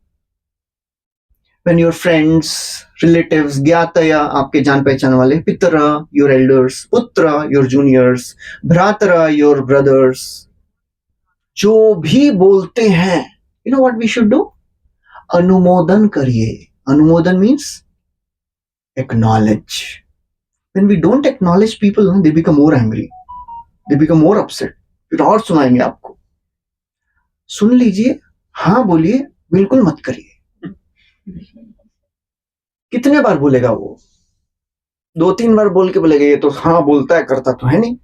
When your friends, relatives, ज्ञातया आपके जान पहचान वाले, पितरा your elders, पुत्रा your juniors, भ्रातरा your brothers, जो भी बोलते हैं, what we should do? अनुमोदन करिए. अनुमोदन means acknowledge. When we don't acknowledge people, they become more angry. They become more upset. फिर और सुनाएंगे आपको. सुन लीजिए, हाँ बोलिए, बिल्कुल मत करिए. कितने बार बोलेगा वो? 2-3 बार बोल के बोलेगा ये तो हाँ बोलता है, करता तो है नहीं.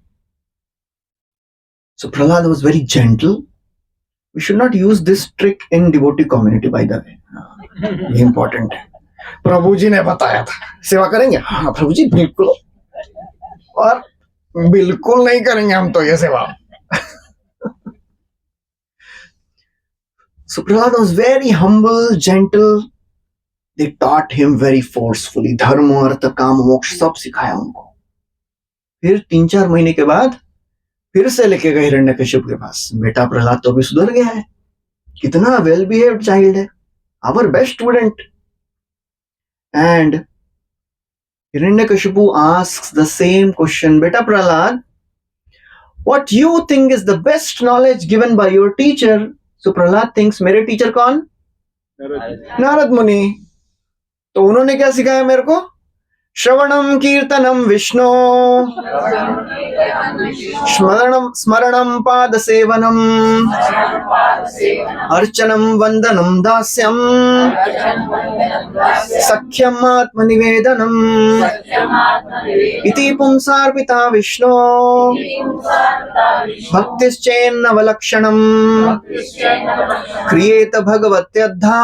So Prahlad was very gentle. We should not use this trick in devotee community, by the way. ये important है. प्रभु जी ने बताया था, सेवा करेंगे? हाँ प्रभु जी बिल्कुल. और बिल्कुल नहीं करेंगे हम तो ये सेवा. So Prahlad was very humble, gentle. They taught him very forcefully. धर्म, अर्थ, काम, मोक्ष सब सिखाया उनको. फिर 3-4 महीने के बाद फिर से लेके गए हिरण्यकश्यप के पास. बेटा प्रहलाद तो अभी सुधर गया है, कितना वेल बिहेव्ड चाइल्ड है, our best student. And Hiranyakashipu asks the same question. Beta Prahlad, what you think is the best knowledge given by your teacher? So Prahlad thinks, मेरे teacher कौन? Narad Muni. तो उन्होंने क्या सिखाया मेरे को? श्रवणम कीर्तनम विष्णु, स्मरणम स्मरणम पाद सेवनम, अर्चनम वंदनम दास्यम, सख्यम आत्मनिवेदनम, इति पुंसार्पिता विष्णु, भक्तिश्चेन्नवलक्षणम, क्रियेत भगवत्यद्धा,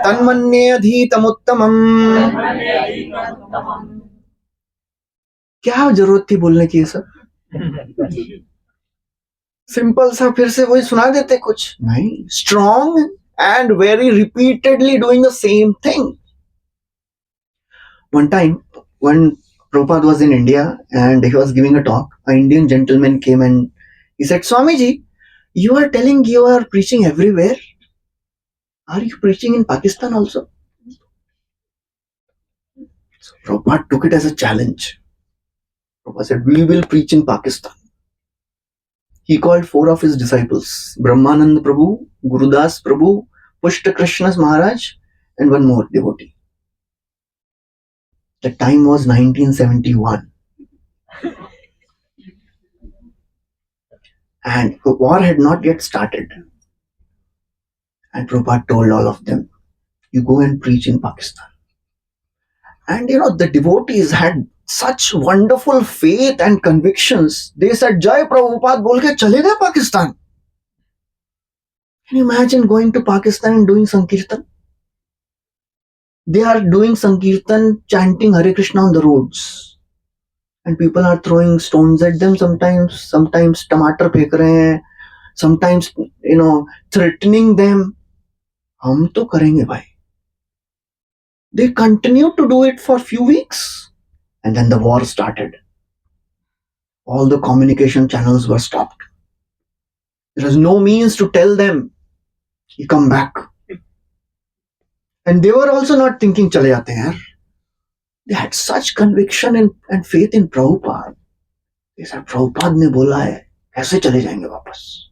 तन्मन्येऽधीतमुत्तमम्। क्या जरूरत थी बोलने की ये सब? सिंपल सा फिर से वही सुना देते कुछ नहीं. Strong and very repeatedly doing the same thing. One time when Prabhupada was in India and he was giving a talk, an Indian gentleman came and he said, Swamiji, you are telling you are preaching everywhere. Are you preaching in Pakistan also? So Prabhupada took it as a challenge. Prabhupada said, we will preach in Pakistan. He called 4 of his disciples, Brahmanand Prabhu, Gurudas Prabhu, Pushta Krishna Maharaj, and one more devotee. The time was 1971. And the war had not yet started. And Prabhupada told all of them, you go and preach in Pakistan. And the devotees had such wonderful faith and convictions. They said, Jai Prabhupada bol ke chale gaye Pakistan. Can you imagine going to Pakistan and doing Sankirtan? They are doing Sankirtan, chanting Hare Krishna on the roads. And people are throwing stones at them sometimes टमाटर फेंक रहे हैं, sometimes threatening them. हम तो करेंगे भाई. They continued to do it for a few weeks. And then the war started. All the communication channels were stopped. There was no means to tell them, you come back. And they were also not thinking, chale jaate hain yaar. They had such conviction and faith in Prabhupada. They said, Prabhupada ne bola hai, kaise chale jayenge wapas?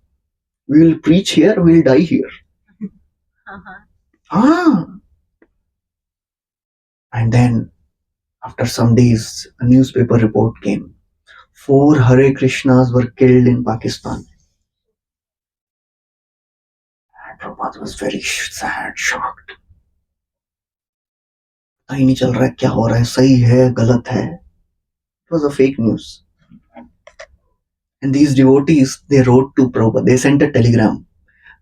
We will preach here, we will die here. And then, after some days, a newspaper report came. 4 Hare Krishnas were killed in Pakistan. And Prabhupada was very sad, shocked. पता ही नहीं चल रहा है क्या हो रहा है, सही है गलत है. It was a fake news. And these devotees, they wrote to Prabhupada, they sent a telegram.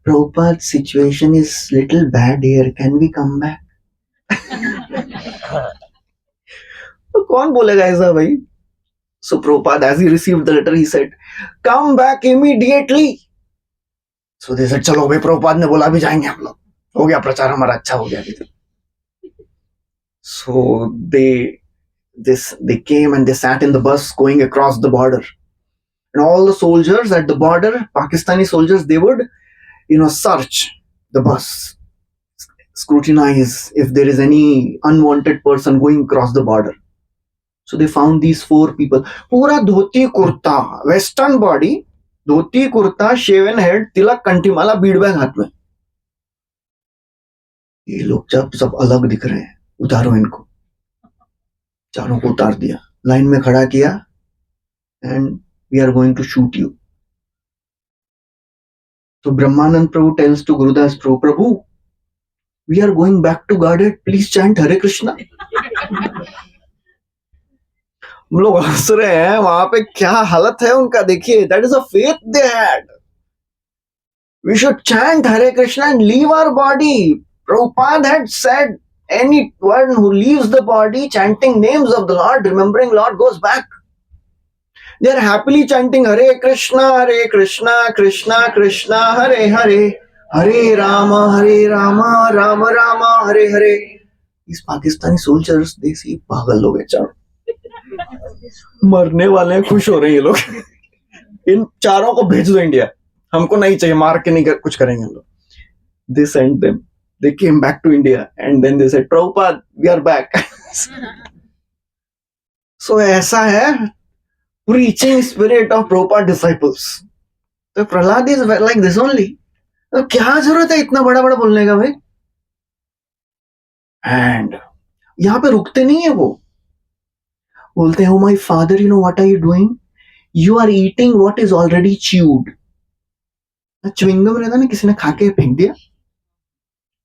Prabhupada, situation is little bad here, can we come back? तो कौन बोलेगा ऐसा भाई? So Prabhupada, as he received the letter, he said, come back immediately. So they said, चलो भाई प्रभुपाद ने बोला भी जाएंगे हम लोग. हो गया प्रचार हमारा अच्छा हो गया. So they came and they sat in the bus going across the border. And all the soldiers at the border, Pakistani soldiers, they would, search the bus, scrutinize if there is any unwanted person going across the border. So they found these 4 people. Pura dhoti kurta, western body, dhoti kurta, shaven head, tilak kantimala, bead bag हाथ में. ये लोग जब सब अलग दिख रहे हैं, उतारो इनको. चारों को उतार दिया, लाइन में खड़ा किया, and we are going to shoot you. So Brahmanand Prabhu tells to Gurudas Prabhu, Prabhu, we are going back to Godhead, please chant Hare Krishna. हम लोग हंस रहे हैं, वहां पे क्या हालत है उनका देखिए. That is a faith they had. We should chant Hare Krishna and leave our body. Prabhupada had said, anyone who leaves the body chanting names of the Lord, remembering Lord, goes back. They are happily chanting Hare Krishna, Krishna Krishna, Hare Hare, Hare Rama, Rama Rama, Hare Hare. These Pakistani soldiers, they see पागल लोग हैं चारों. मरने वाले हैं, खुश हो रहे हैं ये लोग. इन चारों को भेज दो इंडिया, हमको नहीं चाहिए, मार के नहीं कुछ करेंगे हम लोग. They sent them. They came back to India and then they said, Prabhupada, we are back. So ऐसा है preaching spirit of Prabhupada disciples. So Prahlad is like this only. तो क्या जरूरत है इतना बड़ा बड़ा बोलने का भाई? एंड यहाँ पे रुकते नहीं है, वो बोलते हैं, oh my father, you know what are you doing, you are eating what is already chewed. Chewing gum रहता ना, किसी ने खा के फेंक दिया,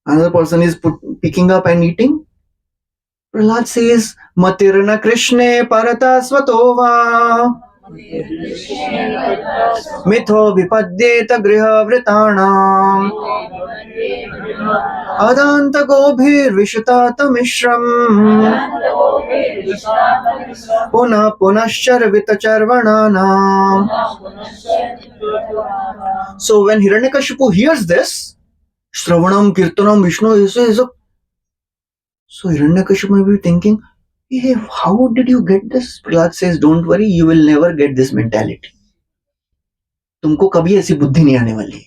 another person is picking up and eating. Prahlad says, matirna krishne parata svatova mitho vipadyeta griha vritanam adanta gobhir vishutata mishram punah punashcharvita charvananam. So when Hiranyakashipu hears this, Shravanam, Kirtanam, Vishnu, is a. So Hiranyakashipu may be thinking, hey, how did you get this? Prahlad says, don't worry, you will never get this mentality. तुमको कभी ऐसी बुद्धि नहीं आने वाली.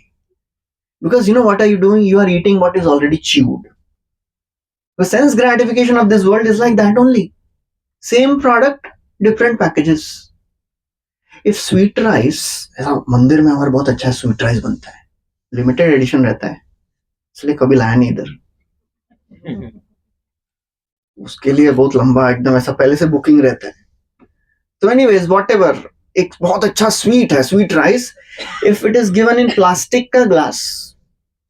Because you know what are you doing? You are eating what is already chewed. The sense gratification of this world is like that only. Same product, different packages. If sweet rice, ऐसा मंदिर में हमारा बहुत अच्छा sweet rice बनता है, limited edition रहता है, इसलिए कभी लाया नहीं इधर. उसके लिए बहुत लंबा एकदम ऐसा पहले से बुकिंग रहता है. तो एनीवेज व्हाटएवर, एक बहुत अच्छा स्वीट है, sweet rice. If it is given in plastic का ग्लास,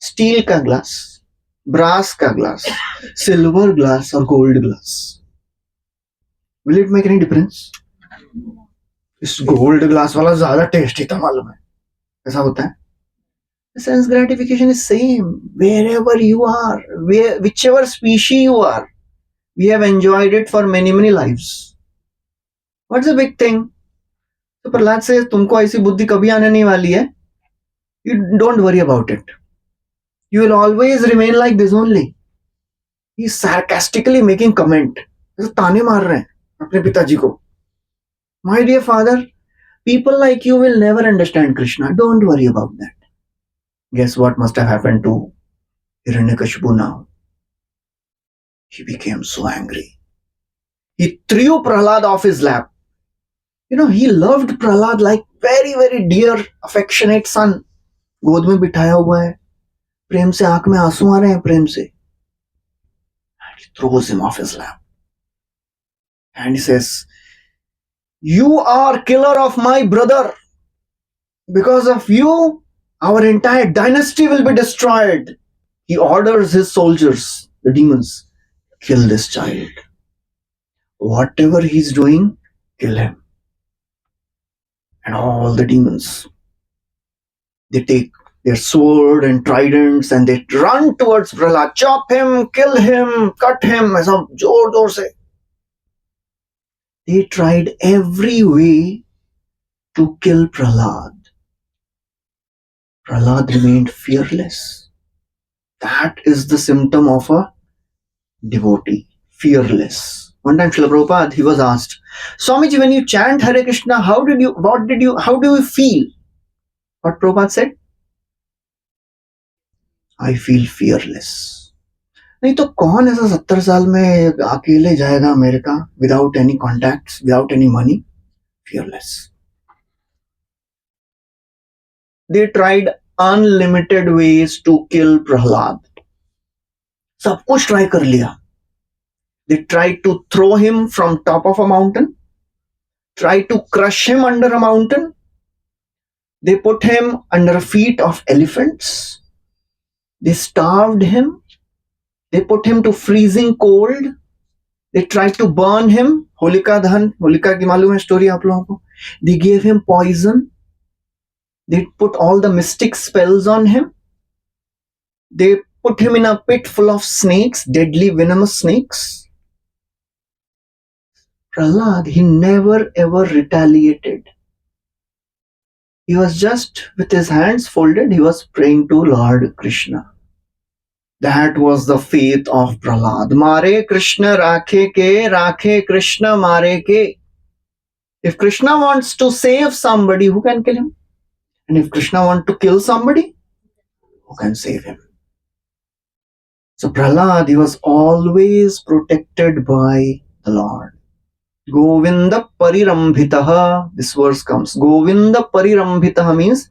स्टील का ग्लास, ब्रास का ग्लास, सिल्वर ग्लास और gold glass, will it make any difference? इस गोल्ड ग्लास वाला ज्यादा टेस्टी था, मालूम है, ऐसा होता है. Sense gratification is same wherever you are, whichever species you are. We have enjoyed it for many lives. What's the big thing? So Prahlad says, तुमको ऐसी बुद्धि कभी आने नहीं वाली है. You don't worry about it. You will always remain like this only. He is sarcastically making comment. ऐसे ताने मार रहे हैं अपने पिताजी को. My dear father, people like you will never understand Krishna. Don't worry about that. Guess what must have happened to Hiranyakashipu now? He became so angry. He threw Prahlad off his lap. You know, he loved Prahlad like very dear, affectionate son. गोद में बिठाया हुआ है, प्रेम से आंख में आंसू आ रहे हैं, प्रेम से. And he throws him off his lap. And he says, you are killer of my brother. Because of you, our entire dynasty will be destroyed. He orders his soldiers, the demons, kill this child. Whatever he's doing, kill him. And all the demons, they take their sword and tridents and they run towards Prahlad. Chop him, kill him, cut him. ऐसा जोर से. They tried every way to kill Prahlad. Prahlad remained fearless. That is the symptom of a devotee. Fearless. One time Srila Prabhupada, he was asked, Swamiji, when you chant Hare Krishna, how do you feel? What Prabhupada said? I feel fearless. नहीं तो कौन ऐसा 70 साल में अकेले जाएगा America, without any contacts, without any money? Fearless. They tried unlimited ways to kill Prahlad. सब कुछ ट्राई कर लिया. They tried to throw him from top of a mountain, tried to crush him under a mountain. They put him under feet of elephants. They starved him. They put him to freezing cold. They tried to burn him. Holika दहन, होलिका की मालूम है story आप लोगों को. They gave him poison. They put all the mystic spells on him. They put him in a pit full of snakes, deadly venomous snakes. Prahlad, he never ever retaliated. He was just with his hands folded, he was praying to Lord Krishna. That was the faith of Prahlad. Mare Krishna rakhe Krishna mare ke. If Krishna wants to save somebody, who can kill him? And if Krishna wants to kill somebody, who can save him? So Prahlad, he was always protected by the Lord. Govinda parirambhitaha, this verse comes. Govinda parirambhitaha means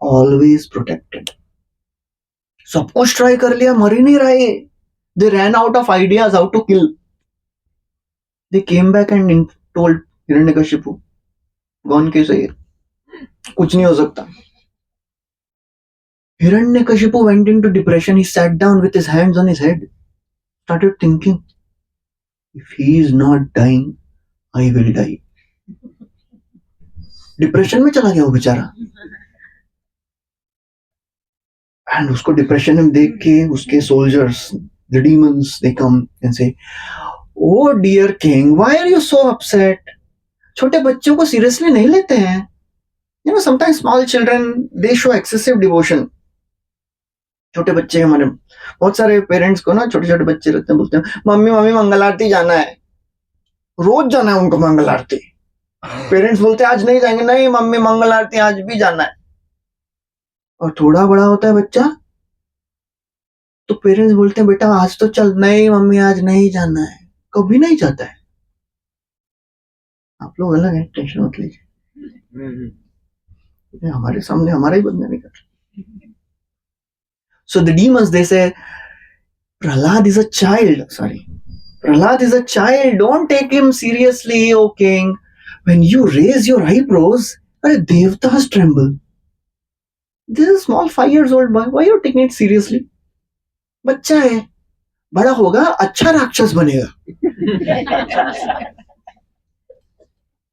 always protected. सब कुछ try कर लिया, मर ही नहीं रहा ये. They ran out of ideas how to kill. They came back and told Hiranyakashipu, गौन कैसे है, कुछ नहीं हो सकता. Hiranyakashipu went into depression. He sat down with his hands on his head, started thinking, if he is not dying, I will die. Depression में चला गया वो बेचारा. एंड उसको डिप्रेशन में देख के उसके soldiers, the demons, they come and say, oh dear king, why are you so upset? छोटे बच्चों को सीरियसली नहीं लेते हैं. You know, sometimes small children they show excessive devotion. छोटे बच्चे हमारे, बहुत सारे पेरेंट्स को ना, छोटे छोटे बच्चे रहते हैं, बोलते हैं मम्मी मम्मी मंगल आरती जाना है, रोज जाना है उनको मंगल आरती. पेरेंट्स बोलते हैं आज नहीं जाएंगे, नहीं मम्मी मंगल आरती आज भी जाना है. और थोड़ा बड़ा होता है बच्चा तो पेरेंट्स बोलते हैं बेटा आज तो चल, नहीं मम्मी आज नहीं जाना है, कभी नहीं जाता है. आप लोग अलग है, टेंशन मत लीजिए, हमारे सामने हमारा ही बदनामी नहीं कर. So the demons, they say, Prahlad is a child. Prahlad is a child. Don't take him seriously, O king. When you raise your eyebrows, devtas tremble. This is a small 5 years old boy. Why are you taking it seriously? बच्चा है, बड़ा होगा अच्छा राक्षस बनेगा.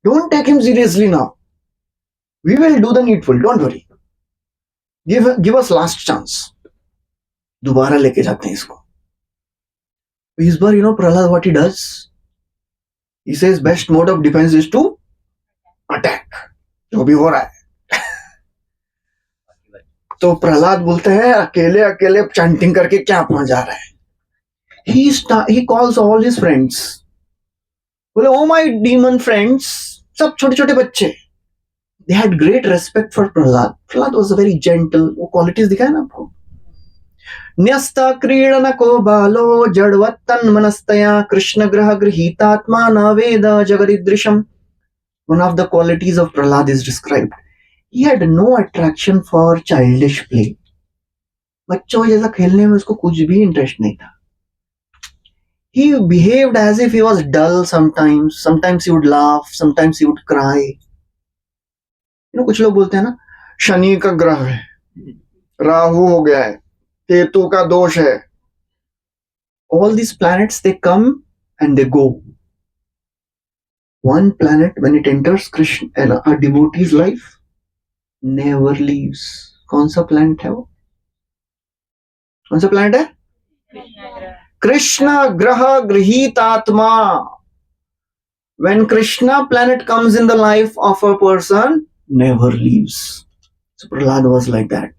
Don't take him seriously now. We will do the needful. Don't worry. Give us last chance. दोबारा लेके जाते हैं इसको. इस बार you know Prahlad what he does? He says best mode of defense is to attack. जो भी हो रहा है. तो प्रहलाद बोलते हैं अकेले अकेले चैंटिंग करके क्या पहुंच जा रहा है. He calls all his friends. बोले oh my demon friends, सब छोटे छोटे बच्चे. They had great respect for Prahlad. Prahlad was a very gentle. वो क्वालिटीज दिखाए ना आपको. न्यस्ता क्रीडनको बालो जड़वत्तन मनस्तया कृष्ण ग्रह गृहीतात्मा न वेद जगदीदृशम. One of the qualities of Prahlad is described. He had no attraction for childish play. बच्चों जैसा खेलने में उसको कुछ भी इंटरेस्ट नहीं था. He behaved as if he was dull sometimes. Sometimes he would laugh. Sometimes he would cry. You know, कुछ लोग बोलते हैं ना शनि का ग्रह है, राहु हो गया है, केतु का दोष है. All these planets, they come and they go. One planet, when it enters Krishna, a devotee's life, never leaves. कौन सा planet है वो? कौन सा planet है? Krishna graha grihitatma. When Krishna planet comes in the life of a person, never leaves. So Prahlad was like that.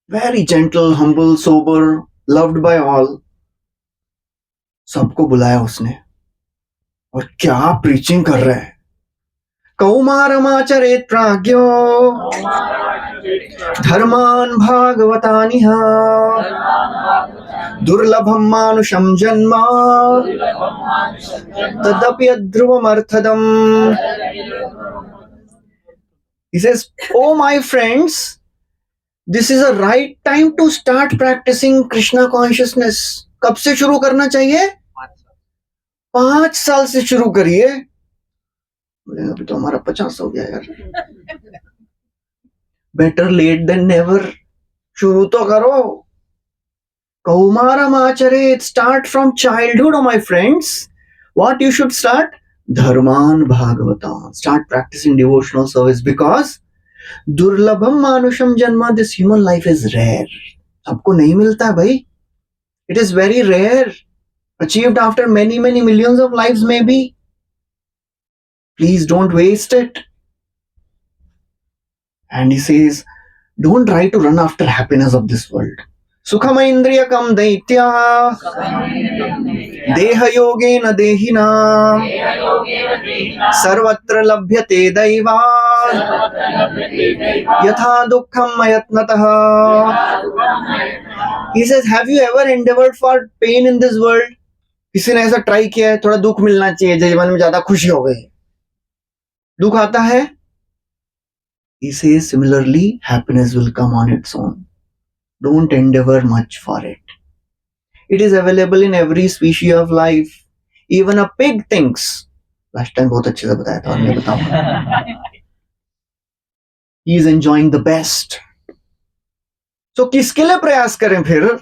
Very gentle, humble, sober, loved by all. सबको बुलाया उसने और क्या प्रीचिंग कर रहा है. कौमारमाचरेत् प्राज्ञो धर्मान् भागवतानिह दुर्लभं मानुषं जन्म तदपि अध्रुवमर्थदम्. He says, oh my friends, this is a right time to start practicing Krishna consciousness. कब से शुरू करना चाहिए? 5 साल से शुरू करिए. अभी तो हमारा 50 हो गया यार. Better late than never. शुरू तो करो. कौमारम आचरेत. Start from childhood, oh my friends. What you should start? Dharman Bhagavatam. Start practicing devotional service because दुर्लभम मानुषम जन्म. This human life is rare. सबको नहीं मिलता है भाई. It is very rare. Achieved after many millions of lives maybe. Please don't waste it. And he says, don't try to run after happiness of this world. Sukham indriyakam daitya deha yogena dehina sarvatra labhyate daiva yatha dukkham ayatnatah. He says, have you ever endeavored for pain in this world? किसी ने ऐसा try किया है, थोड़ा दुख मिलना चाहिए, जीवन में ज्यादा खुशी हो गई, दुख आता है. He says similarly, happiness will come on its own. Don't endeavor much for it. It is available in every species of life. Even a pig thinks. Last time बहुत अच्छे से बताया था और मैं बताऊंगा. He is enjoying the best. So किसके लिए प्रयास करें फिर?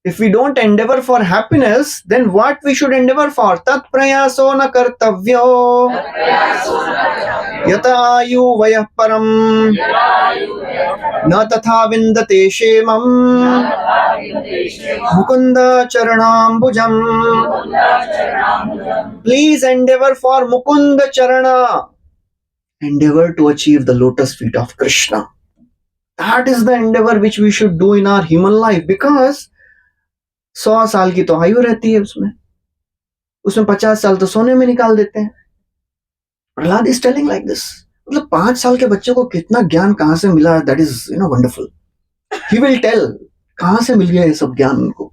If we don't endeavor for happiness, then what we should endeavor for? tat prayaso na kartavyo yata ayu vayah param na tatha vindate shemam mukunda charanambujam. Please endeavor for mukunda charana. Endeavor to achieve the lotus feet of Krishna. That is the endeavor which we should do in our human life, because 100 साल की तो आयु रहती है, उसमें 50 साल तो सोने में निकाल देते हैं. Prahlad is telling like this. मतलब 5 साल के बच्चे को कितना ज्ञान कहां से मिला, that is wonderful. He will tell कहां से मिल गया ये सब ज्ञान उनको.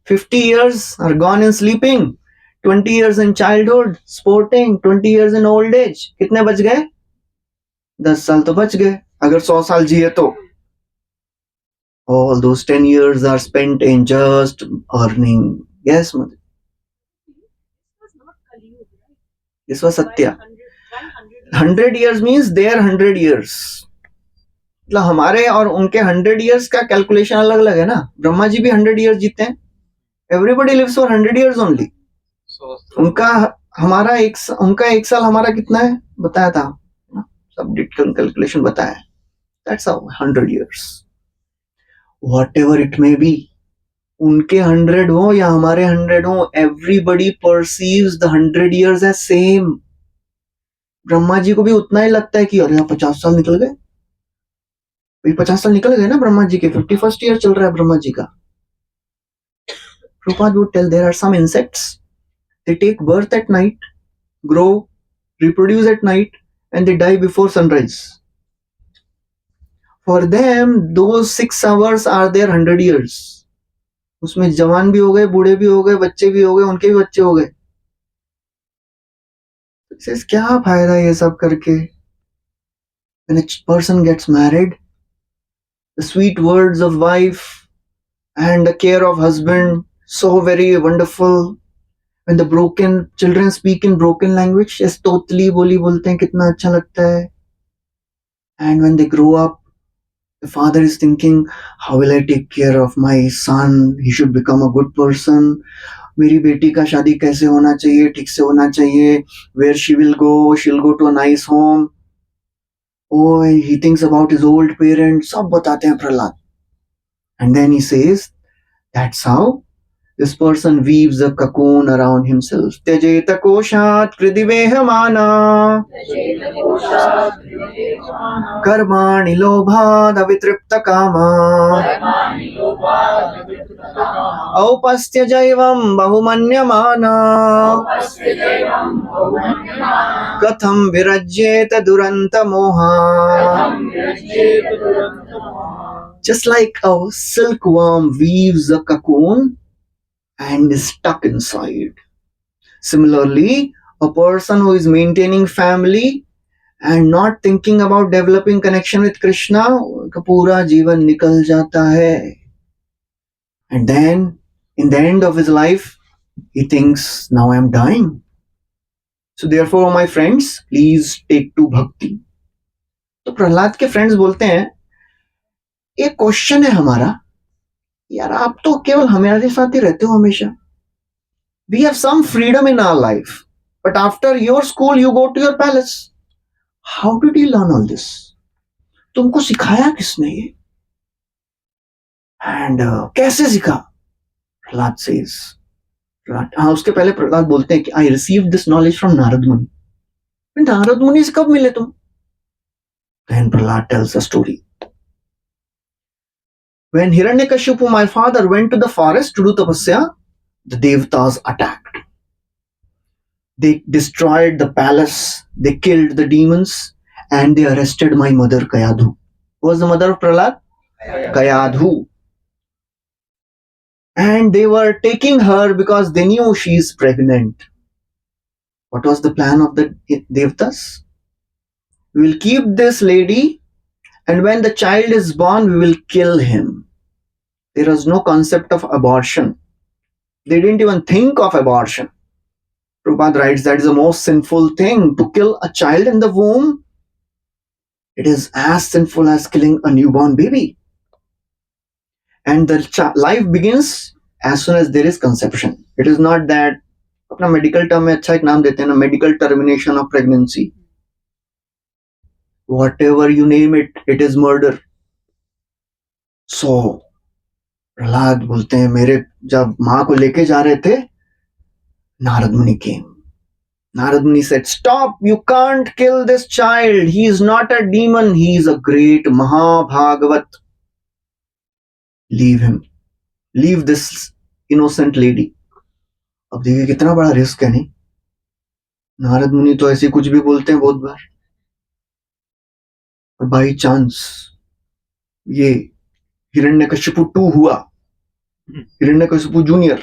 50 years are gone in sleeping, 20 years in childhood, sporting, 20 years in old age. कितने बच गए? 10 साल तो बच गए अगर 100 साल जिए तो. All those 10 years are spent in just earning. Yes, mother. This was Satya. 100 years means their 100 years. मतलब हमारे और उनके 100 years का कैलकुलेशन अलग अलग है ना. ब्रह्मा जी भी 100 years जीते हैं. Everybody lives for 100 years only. उनका एक साल हमारा कितना है बताया था, सब कैलकुलेशन बताया. That's how 100 years. Whatever it may be, उनके 100 हो या हमारे 100 हो, everybody perceives the 100 years as same. Brahma ji को भी उतना ही लगता है कि अरे 50 साल निकल गए. 50 साल निकल गए ना ब्रह्मा जी के. 51st year चल रहा है ब्रह्मा जी का. Prabhupada would tell there are some insects, they take birth at night, grow, reproduce at night, and they die before sunrise. For them, those 6 hours are their 100 years. उसमें जवान भी हो गए, बूढ़े भी हो गए, बच्चे भी हो गए, उनके भी बच्चे हो गए. क्या फायदा ये सब करके? When a person gets married, the sweet words of wife and the care of husband, so very wonderful. When the broken children speak in broken language, yes, totally बोली बोलते हैं, कितना अच्छा लगता है. And when they grow up, the father is thinking, how will I take care of my son? He should become a good person. मेरी बेटी का शादी कैसे होना चाहिए, ठीक से होना चाहिए. Where she will go, she'll go to a nice home. Oh, he thinks about his old parents. सब बताते हैं Prahlad. And then he says, that's how this person weaves a cocoon around himself. Tyajeta koshat kridivehmana karmani lobhad avitripta kama aupastya jaivam bahumanyamana katham virajyeta duranta moha. Just like a silkworm weaves a cocoon and is stuck inside, similarly, a person who is maintaining family and not thinking about developing connection with Krishna, का पूरा जीवन निकल जाता है. And then, in the end of his life, he thinks, now I am dying. So therefore, my friends, please take to bhakti. तो प्रहलाद के friends बोलते हैं, एक क्वेश्चन है हमारा, यार आप तो केवल हमारे साथ ही रहते हो हमेशा. We have some freedom in our life, but after your school you go to your palace. How did you learn all this? तुमको सिखाया किसने ये? And कैसे सीखा? प्रहलाद says. हाँ, उसके पहले प्रहलाद बोलते हैं कि I received this knowledge from Narad Muni. Narad मुनि से कब मिले तुम? Then Prahlad tells a story. When Hiranyakashipu, my father, went to the forest to do tapasya, the Devatas attacked. They destroyed the palace, they killed the demons, and they arrested my mother Kayadhu. Who was the mother of Prahlad? Kayadhu. And they were taking her because they knew she is pregnant. What was the plan of the Devatas? We will keep this lady, and when the child is born, we will kill him. There was no concept of abortion. They didn't even think of abortion. Prabhupada writes that is the most sinful thing. To kill a child in the womb, it is as sinful as killing a newborn baby. And the life begins as soon as there is conception. It is not that अपना medical term में अच्छा एक नाम देते हैं ना, medical termination of pregnancy. Whatever you name it, it is murder. So Prahlad बोलते हैं मेरे जब माँ को लेके जा रहे थे, नारद मुनि came. Narad Muni said, "Stop, you can't kill this child. He is not a demon. He is a great Mahabhagavat. Leave him. Leave this innocent lady." अब देखिए कितना बड़ा रिस्क है नहीं. नारद मुनि तो ऐसे कुछ भी बोलते हैं बहुत बार. और बाई चांस ये हिरण्यकशिपु 2 हुआ, हिरण्यकशिपु जूनियर,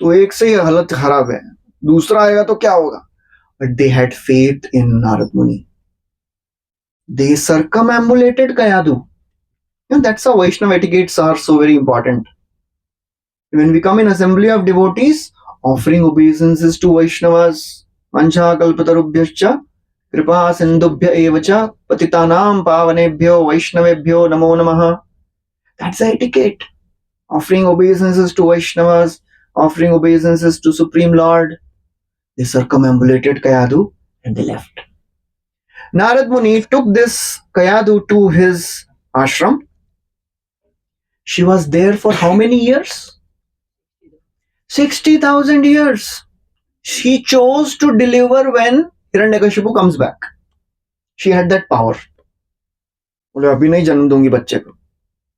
तो एक से ही हालत खराब है, दूसरा आएगा तो क्या होगा. But they had faith in Narad Muni. They circumambulated Kayadu. And that's how Vaishnava etiquettes are so very important. When we come in assembly of devotees, offering obeisances to Vaishnavas, Mancha Kalpatarubhyascha, Kripa Sindhubhya Evacha, Patitanam Pavanebhyo, Vaishnavebhyo Namo Namaha. That's the etiquette. Offering obeisances to Vaishnavas, offering obeisances to Supreme Lord. They circumambulated Kayadu and they left. Narad Muni took this Kayadu to his ashram. She was there for how many years? 60,000 years. She chose to deliver when Hiranyakashipu comes back. She had that power. बोले अभी नहीं जन्म दूंगी बच्चे को,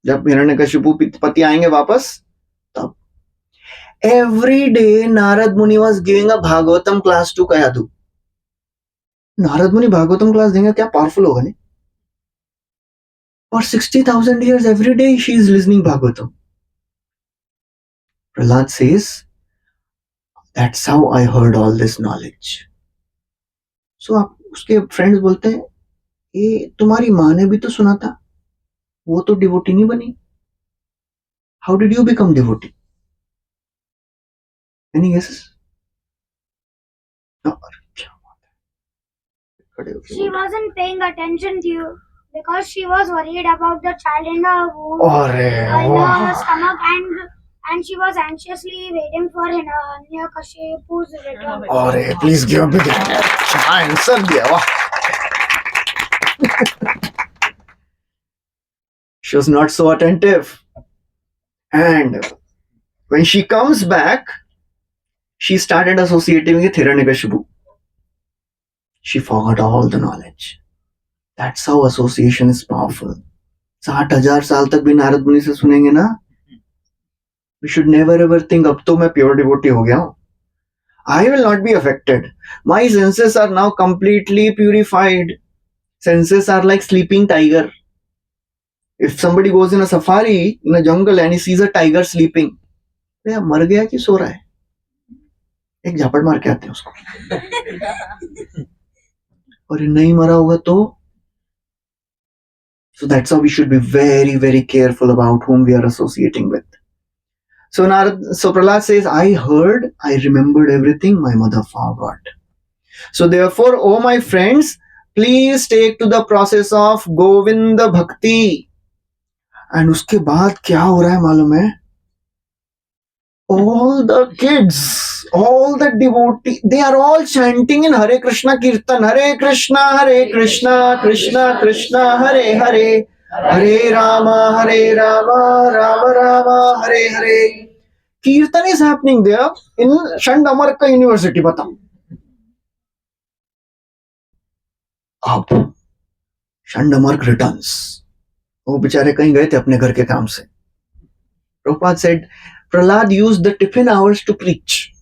जब हिरण्यकशिपु पति आएंगे वापस तब. Every day Narad Muni was giving a Bhagavatam class to Kayadu. Narad मुनि भागवतम क्लास देंगे, क्या पावरफुल होगा नहीं. For 60,000 years every day she is listening Bhagavatam. Prahlad says, that's how I heard all this knowledge. So आप उसके friends बोलते हैं, ये तुम्हारी माँ ने भी तो सुना था, वो तो डिवोटी नहीं बनी. How did you become devotee? Any guesses? No. She wasn't paying attention to you because she was worried about the child in her womb, in her stomach, and she was anxiously waiting for Hiranyakashipu's return. अरे please give a big answer दिया वाह. She was not so attentive, and when she comes back, she started associating with Hiranyakashipu. She forgot all the knowledge. That's how association is powerful. 60,000 साल तक भी नारद मुनि से सुनेंगे ना. We should never ever think अब तो मैं pure devotee हो गया हूँ. I will not be affected. My senses are now completely purified. Senses are like sleeping tiger. If somebody goes in a safari in a jungle and he sees a tiger sleeping, तो मर गया कि सो रहा है, एक झापड़ मार के आते हैं उसको. और नहीं मरा होगा तो. So that's how we should be very, very careful about whom we are associating with. So Prahlad says, I heard, I remembered everything my mother forgot. So therefore, oh my friends, please take to the process of Govinda Bhakti. And उसके बाद क्या हो रहा है मालूम है? All the kids, all the devotees, they are all chanting in Hare Krishna Kirtan. Hare Krishna, Krishna Krishna, Hare Hare, Hare Rama, Rama Rama, Hare Hare. Kirtan is happening there in Chandamarka University. बताओ. अब Chandamark returns. वो बेचारे कहीं गए थे अपने घर के काम से. Prabhupada said, Prahlad used the tiffin hours to preach.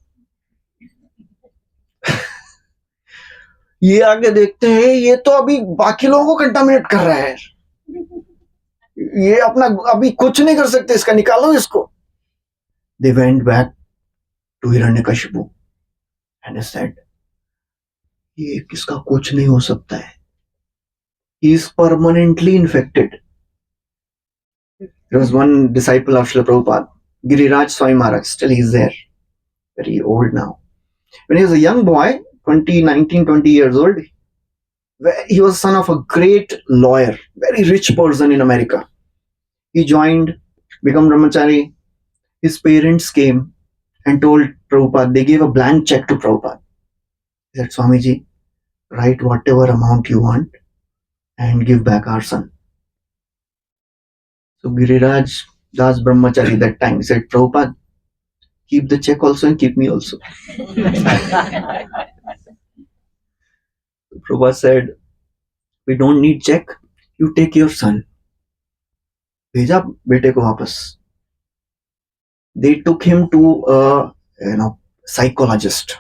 ये आगे देखते हैं, ये तो अभी बाकी लोगों को कंटामिनेट कर रहा है, ये अपना अभी कुछ नहीं कर सकते, इसका निकालो इसको. They went back to Hiranyakashipu and said, ये किसका कुछ नहीं हो सकता है. He is permanently infected. There was one disciple of Srila Prabhupada, Giriraj Swami Maharaj, still he's there, very old now. When he was a young boy, 20 years old, he was son of a great lawyer, very rich person in America. He joined, became brahmachari. His parents came and told Prabhupada, they gave a blank check to Prabhupada. He said, Swamiji, write whatever amount you want and give back our son. So Giriraj Das Brahmachari that time said, Prabhupada, keep the check also and keep me also. Prabhupada said, we don't need check, you take your son. भेजा बेटे को वापस. They took him to a psychologist.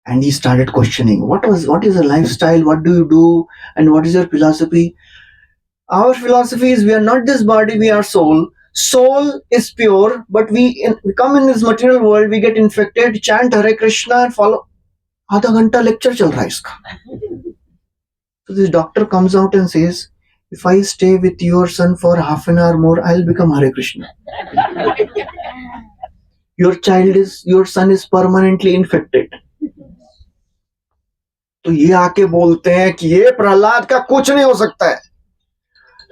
And he started questioning, what is your lifestyle, what do you do, and what is your philosophy? Our philosophy is we are not this body, we are soul. Soul is pure, but we come in this material world, we get infected, chant Hare Krishna and follow. आधा घंटा lecture चल रहा है इसका. So this doctor comes out and says, if I stay with your son for half an hour more, I'll become Hare Krishna. Your son is permanently infected. तो ये आके बोलते हैं कि ये प्रहलाद का कुछ नहीं हो सकता है.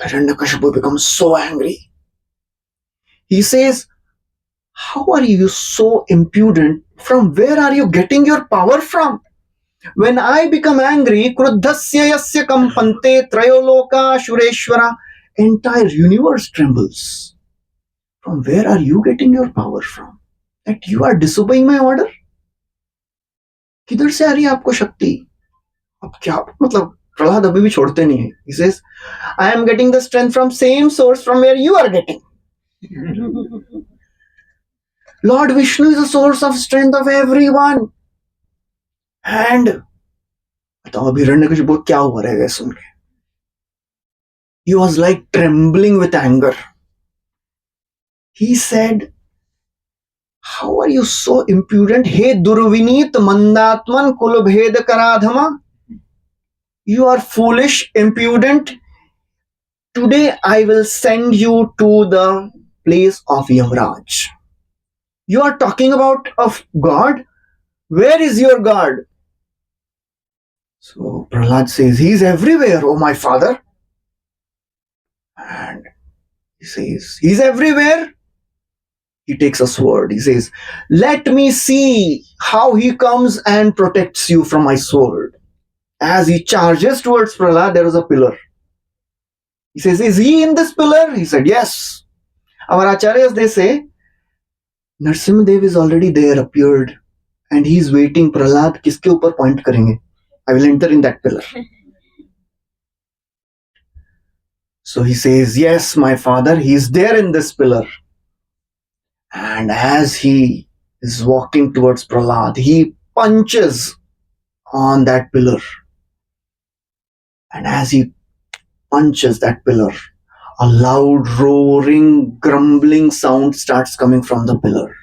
Hiranyakashipu becomes so angry. He says, how are you so impudent? From where are you getting your power from? When I become angry, kruddhasya yasya kampante trayoloka shureshwara, entire universe trembles. From where are you getting your power from? That you are disobeying my order? किधर से आ रही है आपको शक्ति? अब क्या मतलब प्रहलाद अभी भी छोड़ते नहीं है. He says, I am getting the strength from same source from where you are getting. Lord Vishnu is the source of strength of everyone. And बताओ अभी हिरण्यकशिपु क्या हुआ रहेगा सुन के. He was like trembling with anger. He said, how are you so impudent? Hey Durvinit Mandatman Kulabhed Karadhama. You are foolish, impudent. Today I will send you to the place of Yamraj. You are talking about of God? Where is your God? So Prahlad says, he is everywhere, oh my father. And he says, he is everywhere. He takes a sword. He says, let me see how he comes and protects you from my sword. As he charges towards Prahlad, there is a pillar. He says, is he in this pillar? He said, yes. Our acharyas, they say, Narsimha Dev is already there, appeared. And he is waiting. Prahlad, kiske upar point karenge? I will enter in that pillar. So he says, yes, my father, he is there in this pillar. And as he is walking towards Prahlad, he punches on that pillar. And as he punches that pillar, a loud roaring, grumbling sound starts coming from the pillar.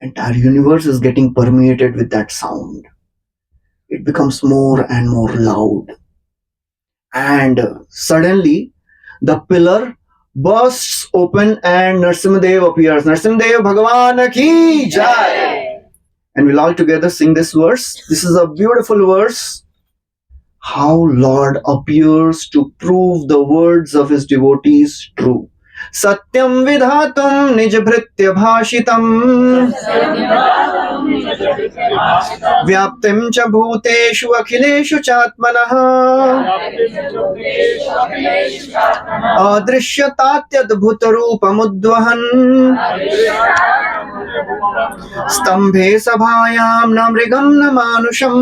Entire universe is getting permeated with that sound. It becomes more and more loud. And suddenly, the pillar bursts open and Narsimha Dev appears. Narsimha Dev Bhagavan Ki Jai. And we'll all together sing this verse. This is a beautiful verse. How Lord appears to prove the words of his devotees true. Satyam vidhatum nijbhritya bhashitam vyaptim cha bhuteshu akhileshu chatmanah adrishyatatyadbhutarupamudvahan stambhe sabhayam na mrigam na manusham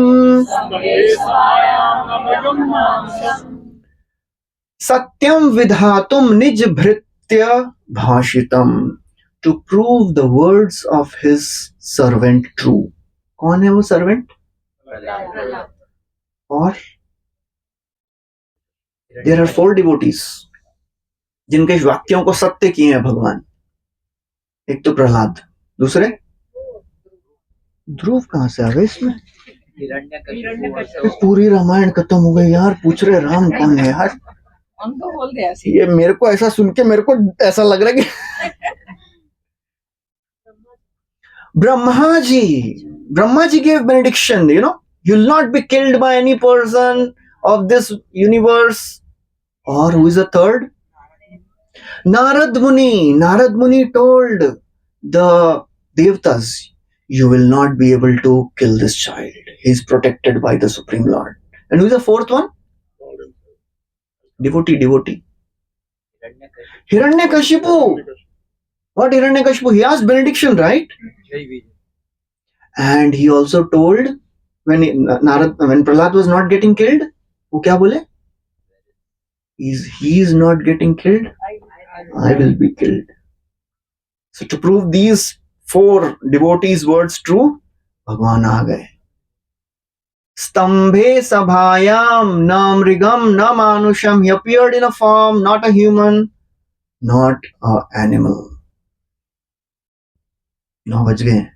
Satyam vidhatum nijbhritya bhashitam, to prove the words of his servant true. कौन है वो servant? और there are 4 devotees जिनके वाक्यों को सत्य किए हैं भगवान. एक तो प्रहलाद, दूसरे ध्रुव कहां से आ गए इसमें? पूरी रामायण खत्म हो गई यार, पूछ रहे राम कौन है यार. On the whole, they are saying. ये मेरे को ऐसा सुन के मेरे को ऐसा लग रहा है कि Brahma ji gave benediction, you'll not be killed by any person of this universe. Or who is the third? Narad Muni told the Devtas, you will not be able to kill this child. He is protected by the Supreme Lord. And who is the fourth one? Devotee. Hiranyakashipu. What Hiranyakashipu? He asked benediction, right? And he also told when Prahlad was not getting killed, वो क्या बोले? He is not getting killed, I will be killed. So to prove these 4 devotees' words true, Bhagwan aa gaye. Stambhe sabhayam na mrigam na manusham. He appeared in a form, not a human, not an animal. 9 बज गए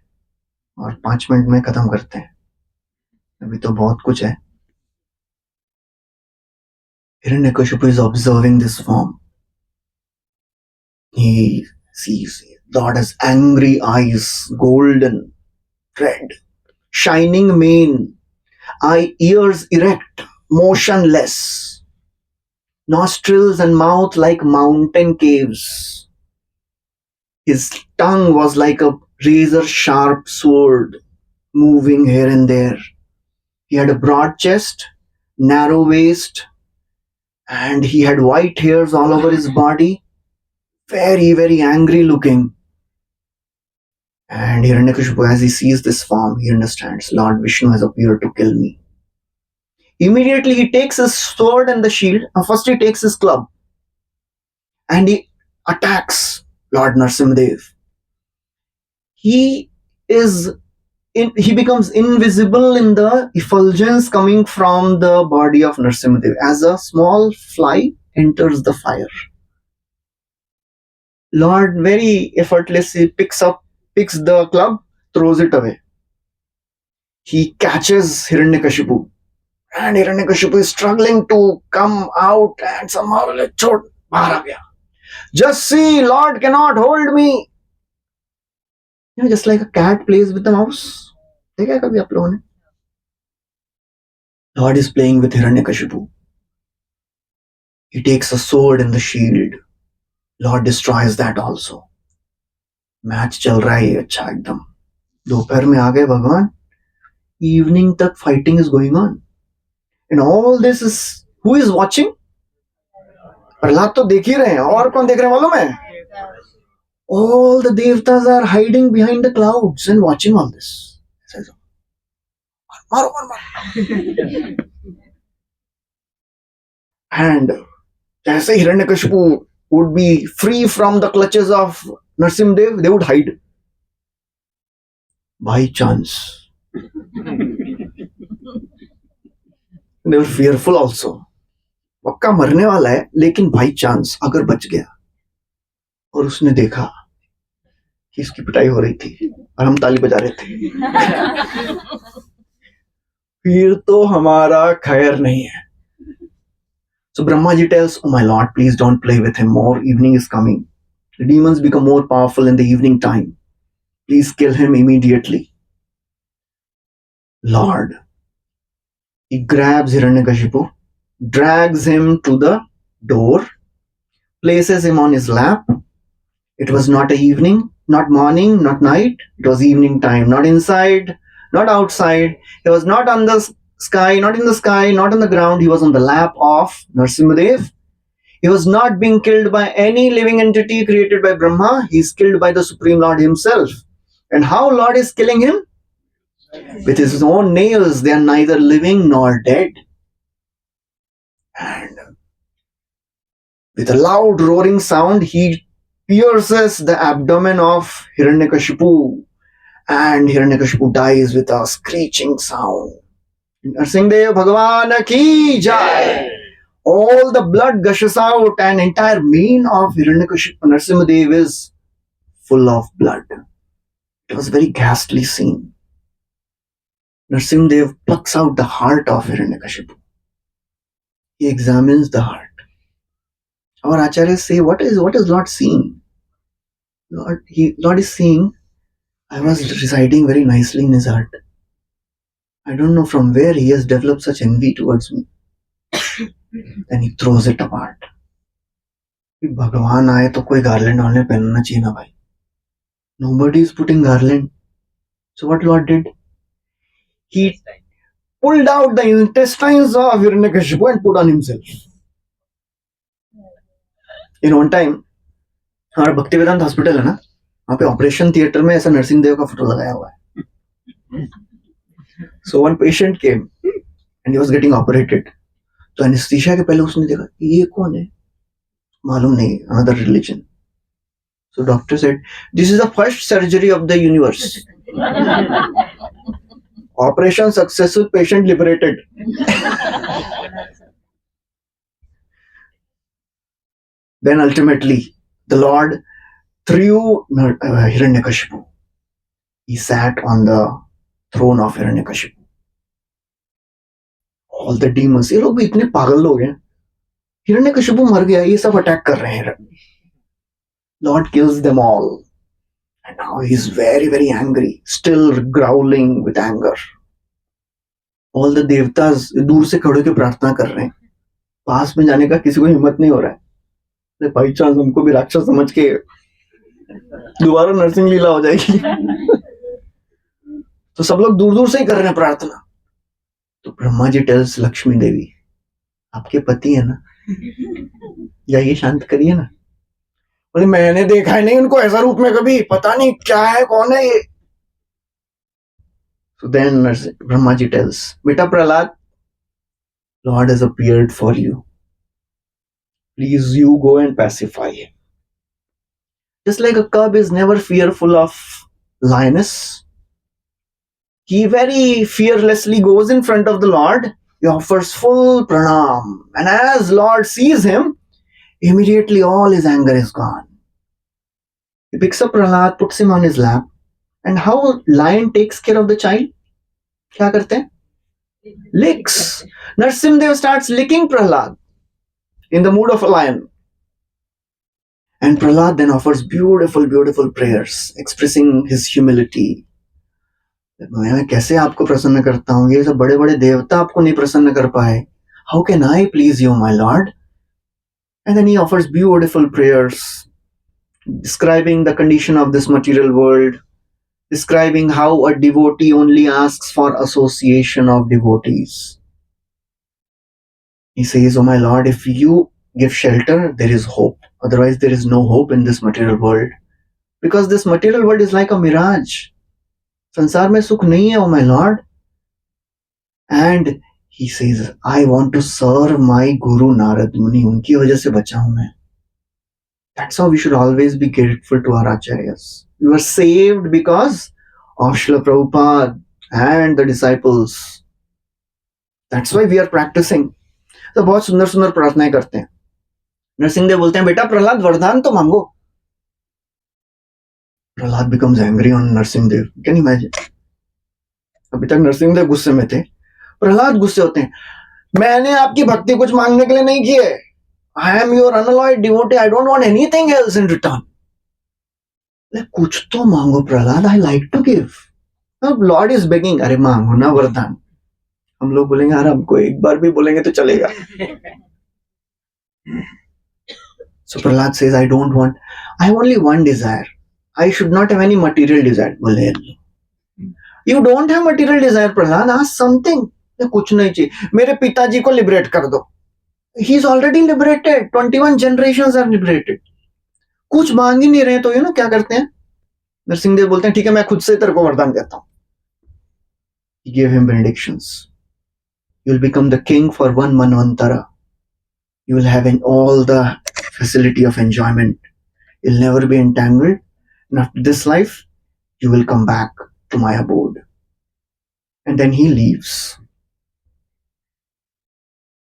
और 5 minute में खत्म करते हैं. अभी तो बहुत कुछ है. Hiranyakashipu is observing this form. He sees Lord has angry eyes, golden, red, shining mane, ears erect, motionless, nostrils and mouth like mountain caves. His tongue was like a razor-sharp sword, moving here and there. He had a broad chest, narrow waist, and he had white hairs all over his body. Very, very angry looking. And Hiranyakashipu, as he sees this form, he understands Lord Vishnu has appeared to kill me. Immediately he takes his sword and the shield. First he takes his club and he attacks Lord Narsimha. He becomes invisible in the effulgence coming from the body of Narsimha as a small fly enters the fire. Lord very effortlessly picks the club, throws it away. He catches Hiranyakashipu, and Hiranyakashipu is struggling to come out, and somehow chhod bahar aa gaya. Just see, Lord cannot hold me. Just like a cat plays with the mouse. देखा है कभी आप लोगों ने? Lord is playing with Hiranyakashipu. He takes a sword and the shield. Lord destroys that also. Match चल रहा है अच्छा एकदम. दोपहर में आ गए भगवान. Evening तक fighting is going on. And all this is, who is watching? Prahlad तो देख ही रहे हैं. और कौन देख रहे हैं मालूम है? All the devtas are hiding behind the clouds and watching all this. मारो. And जैसे Hiranyakashipu would be free from the clutches of Narsimha, they would hide. By chance. They were fearful also. पक्का मरने वाला है, लेकिन by chance अगर बच गया और उसने देखा कि इसकी पिटाई हो रही थी और हम ताली बजा रहे थे, फिर तो हमारा खैर नहीं है. So Brahmaji tells, oh my lord, please don't play with him more. Evening is coming. The demons become more powerful in the evening time. Please kill him immediately. Lord, he grabs Hiranyakashipu, drags him to the door, places him on his lap. It was not evening, not morning, not night. It was evening time. Not inside, not outside. He was not on the sky, not in the sky, not on the ground. He was on the lap of Narsimha. He was not being killed by any living entity created by Brahma. He is killed by the Supreme Lord himself. And how Lord is killing him? With his own nails. They are neither living nor dead. And with a loud roaring sound, he pierces the abdomen of Hiranyakashipu, and Hiranyakashipu dies with a screeching sound. Narsimha Bhagwan ki jai. All the blood gushes out, and entire mane of Hiranyakashipu, Narsimha is full of blood. It was a very ghastly scene. Narsimha plucks out the heart of Hiranyakashipu. He examines the heart. our acharyas say, what is Lord seeing? Lord is seeing, I was residing very nicely in his heart. I don't know from where he has developed such envy towards me. Then he throws it apart. भगवान आए तो कोई garland वार्लैंड पहनना चाहिए ना भाई. Nobody is putting garland. So what Lord did? He pulled out the intestines of Hiranyakashipu and put on himself. In one time, हमारा भक्ति वेदांत हॉस्पिटल है ना, वहाँ पे ऑपरेशन थिएटर में ऐसा नरसिंह देव का फोटो लगाया हुआ है. So one patient came and he was getting operated. तो एनेस्थीसिया के पहले उसने देखा ये कौन है, मालूम नहीं, another religion. So doctor said, this is the first surgery of the universe. Operation successful, patient liberated. Then ultimately, the Lord threw Hiranyakashipu. He sat on the throne of Hiranyakashipu. All the demons, ये लोग भी इतने पागल लोग हैं. हिरण्यकशिपु मर गया, ये सब अटैक कर रहे हैं. Lord kills them all. And now he is very, very angry, still growling with anger. All the देवतास दूर से खड़े होकर प्रार्थना कर रहे हैं. पास में जाने का किसी को हिम्मत नहीं हो रहा है. बाई चांस हमको भी राक्षस समझ के दोबारा नरसिंह लीला हो जाएगी. तो सब लोग दूर दूर से ही कर रहे हैं प्रार्थना. तो ब्रह्मा जी टेल्स लक्ष्मी देवी, आपके पति है ना, जाइए शांत करिए ना. बोले मैंने देखा ही नहीं उनको ऐसा रूप में कभी, पता नहीं क्या है, कौन है ये. So then Brahma ji tells, Beta Prahlad, Lord has appeared for you. Please you go and pacify him. Just like a cub is never fearful of lioness, he very fearlessly goes in front of the Lord. He offers full pranam. And as Lord sees him, immediately all his anger is gone. He picks up Prahlad, puts him on his lap. And how lion takes care of the child? क्या करते हैं? Licks. Narsimha starts licking Prahlad in the mood of a lion. And Prahlad then offers beautiful, beautiful prayers, expressing his humility. मैं कैसे आपको प्रसन्न करता हूँ, ये सब बड़े बड़े देवता आपको नहीं प्रसन्न कर पाए. How can I please you, my Lord? And then he offers beautiful prayers, describing the condition of this material world, describing how a devotee only asks for association of devotees. He says, oh my Lord, if you give shelter, there is hope. Otherwise, there is no hope in this material world. Because this material world is like a mirage. संसार में सुख नहीं है, oh my Lord. And he says, I want to serve my Guru Narad Muni. उनकी वजह से बचा हूं मैं. That's how we should always be grateful to our acharyas. We were saved because of Srila Prabhupada and the disciples. That's why we are practicing. तो बहुत सुंदर सुंदर प्रार्थनाएं करते हैं. नरसिंह देव बोलते हैं, बेटा प्रहलाद वरदान तो मांगो. Prahlad becomes angry on Narsimha Dev. Can you imagine? अभी तक नरसिंह देव गुस्से में थे, प्रहलाद गुस्से होते हैं. मैंने आपकी भक्ति कुछ मांगने के लिए नहीं की है. I am your unalloyed devotee. I don't want anything else in return. कुछ तो मांगो Prahlad. I like to give. अब Lord is begging. अरे मांगो ना वरदान. हम लोग बोलेंगे यार हमको एक बार भी बोलेंगे तो चलेगा. So Prahlad says, I don't want. I have only one desire. I should not have any material desire. बोले You don't have material desire, Prahlad. Ask something. कुछ नहीं चाहिए. मेरे पिताजी को लिबरेट कर दो. He is already liberated. 21 generations are liberated. कुछ मांग ही नहीं रहे तो क्या करते हैं? नरसिंह देव बोलते हैं ठीक है मैं खुद से तेरे को वरदान देता हूं. He gave him benedictions. You will become the king for one manvantara. You will have all the facility of enjoyment. You'll never be entangled. And after this life, you will come back to my abode. And then he leaves.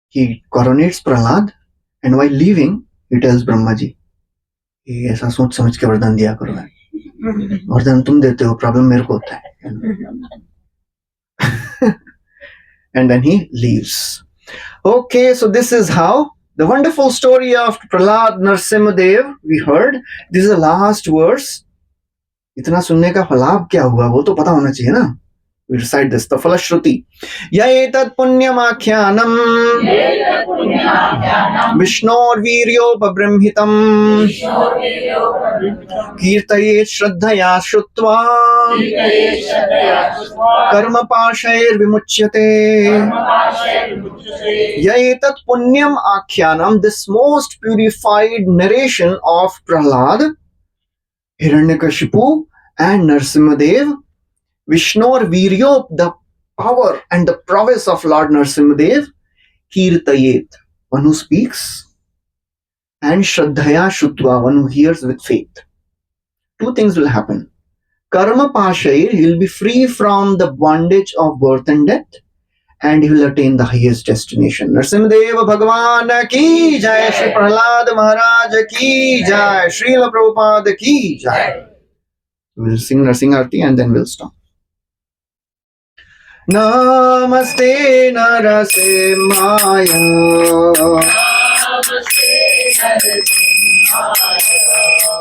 He coronates Prahlad, and while leaving, he tells Brahmaji, ये ऐसा सोच समझ के वरदान दिया करो है. वरदान तुम देते हो, प्रॉब्लम मेरे को होता है. And then he leaves. Okay, so this is how The wonderful story of Prahlad Narsimha Dev we heard. This is the last verse. इतना सुनने का फलाप क्या हुआ वो तो पता होना चाहिए ना. We recite this. The Falashruti. Yaetat punyamakhyanam Vishnor Viryopabrimhitam Kirtayet Shraddhaya Shutva Karma Pashair Vimuchyate. Yaetat punyam akhyanam. This most purified narration of Prahlad, Hiranyakashipu and Narsimhadev, Vishnor Viryo, the power and the prowess of Lord Narsimhadev, Kirtayet, one who speaks, and Shraddhaya Shutva, one who hears with faith. Two things will happen. Karma Pashair, he will be free from the bondage of birth and death, and he will attain the highest destination. Narsimhadev Bhagwan ki jai, Shri Prahlad Maharaj ki jai, Srila Prabhupada ki jai. We'll sing Narsingh Arti and then we'll stop. Namaste Narasimhaya. Namaste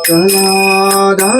Narasimhaya.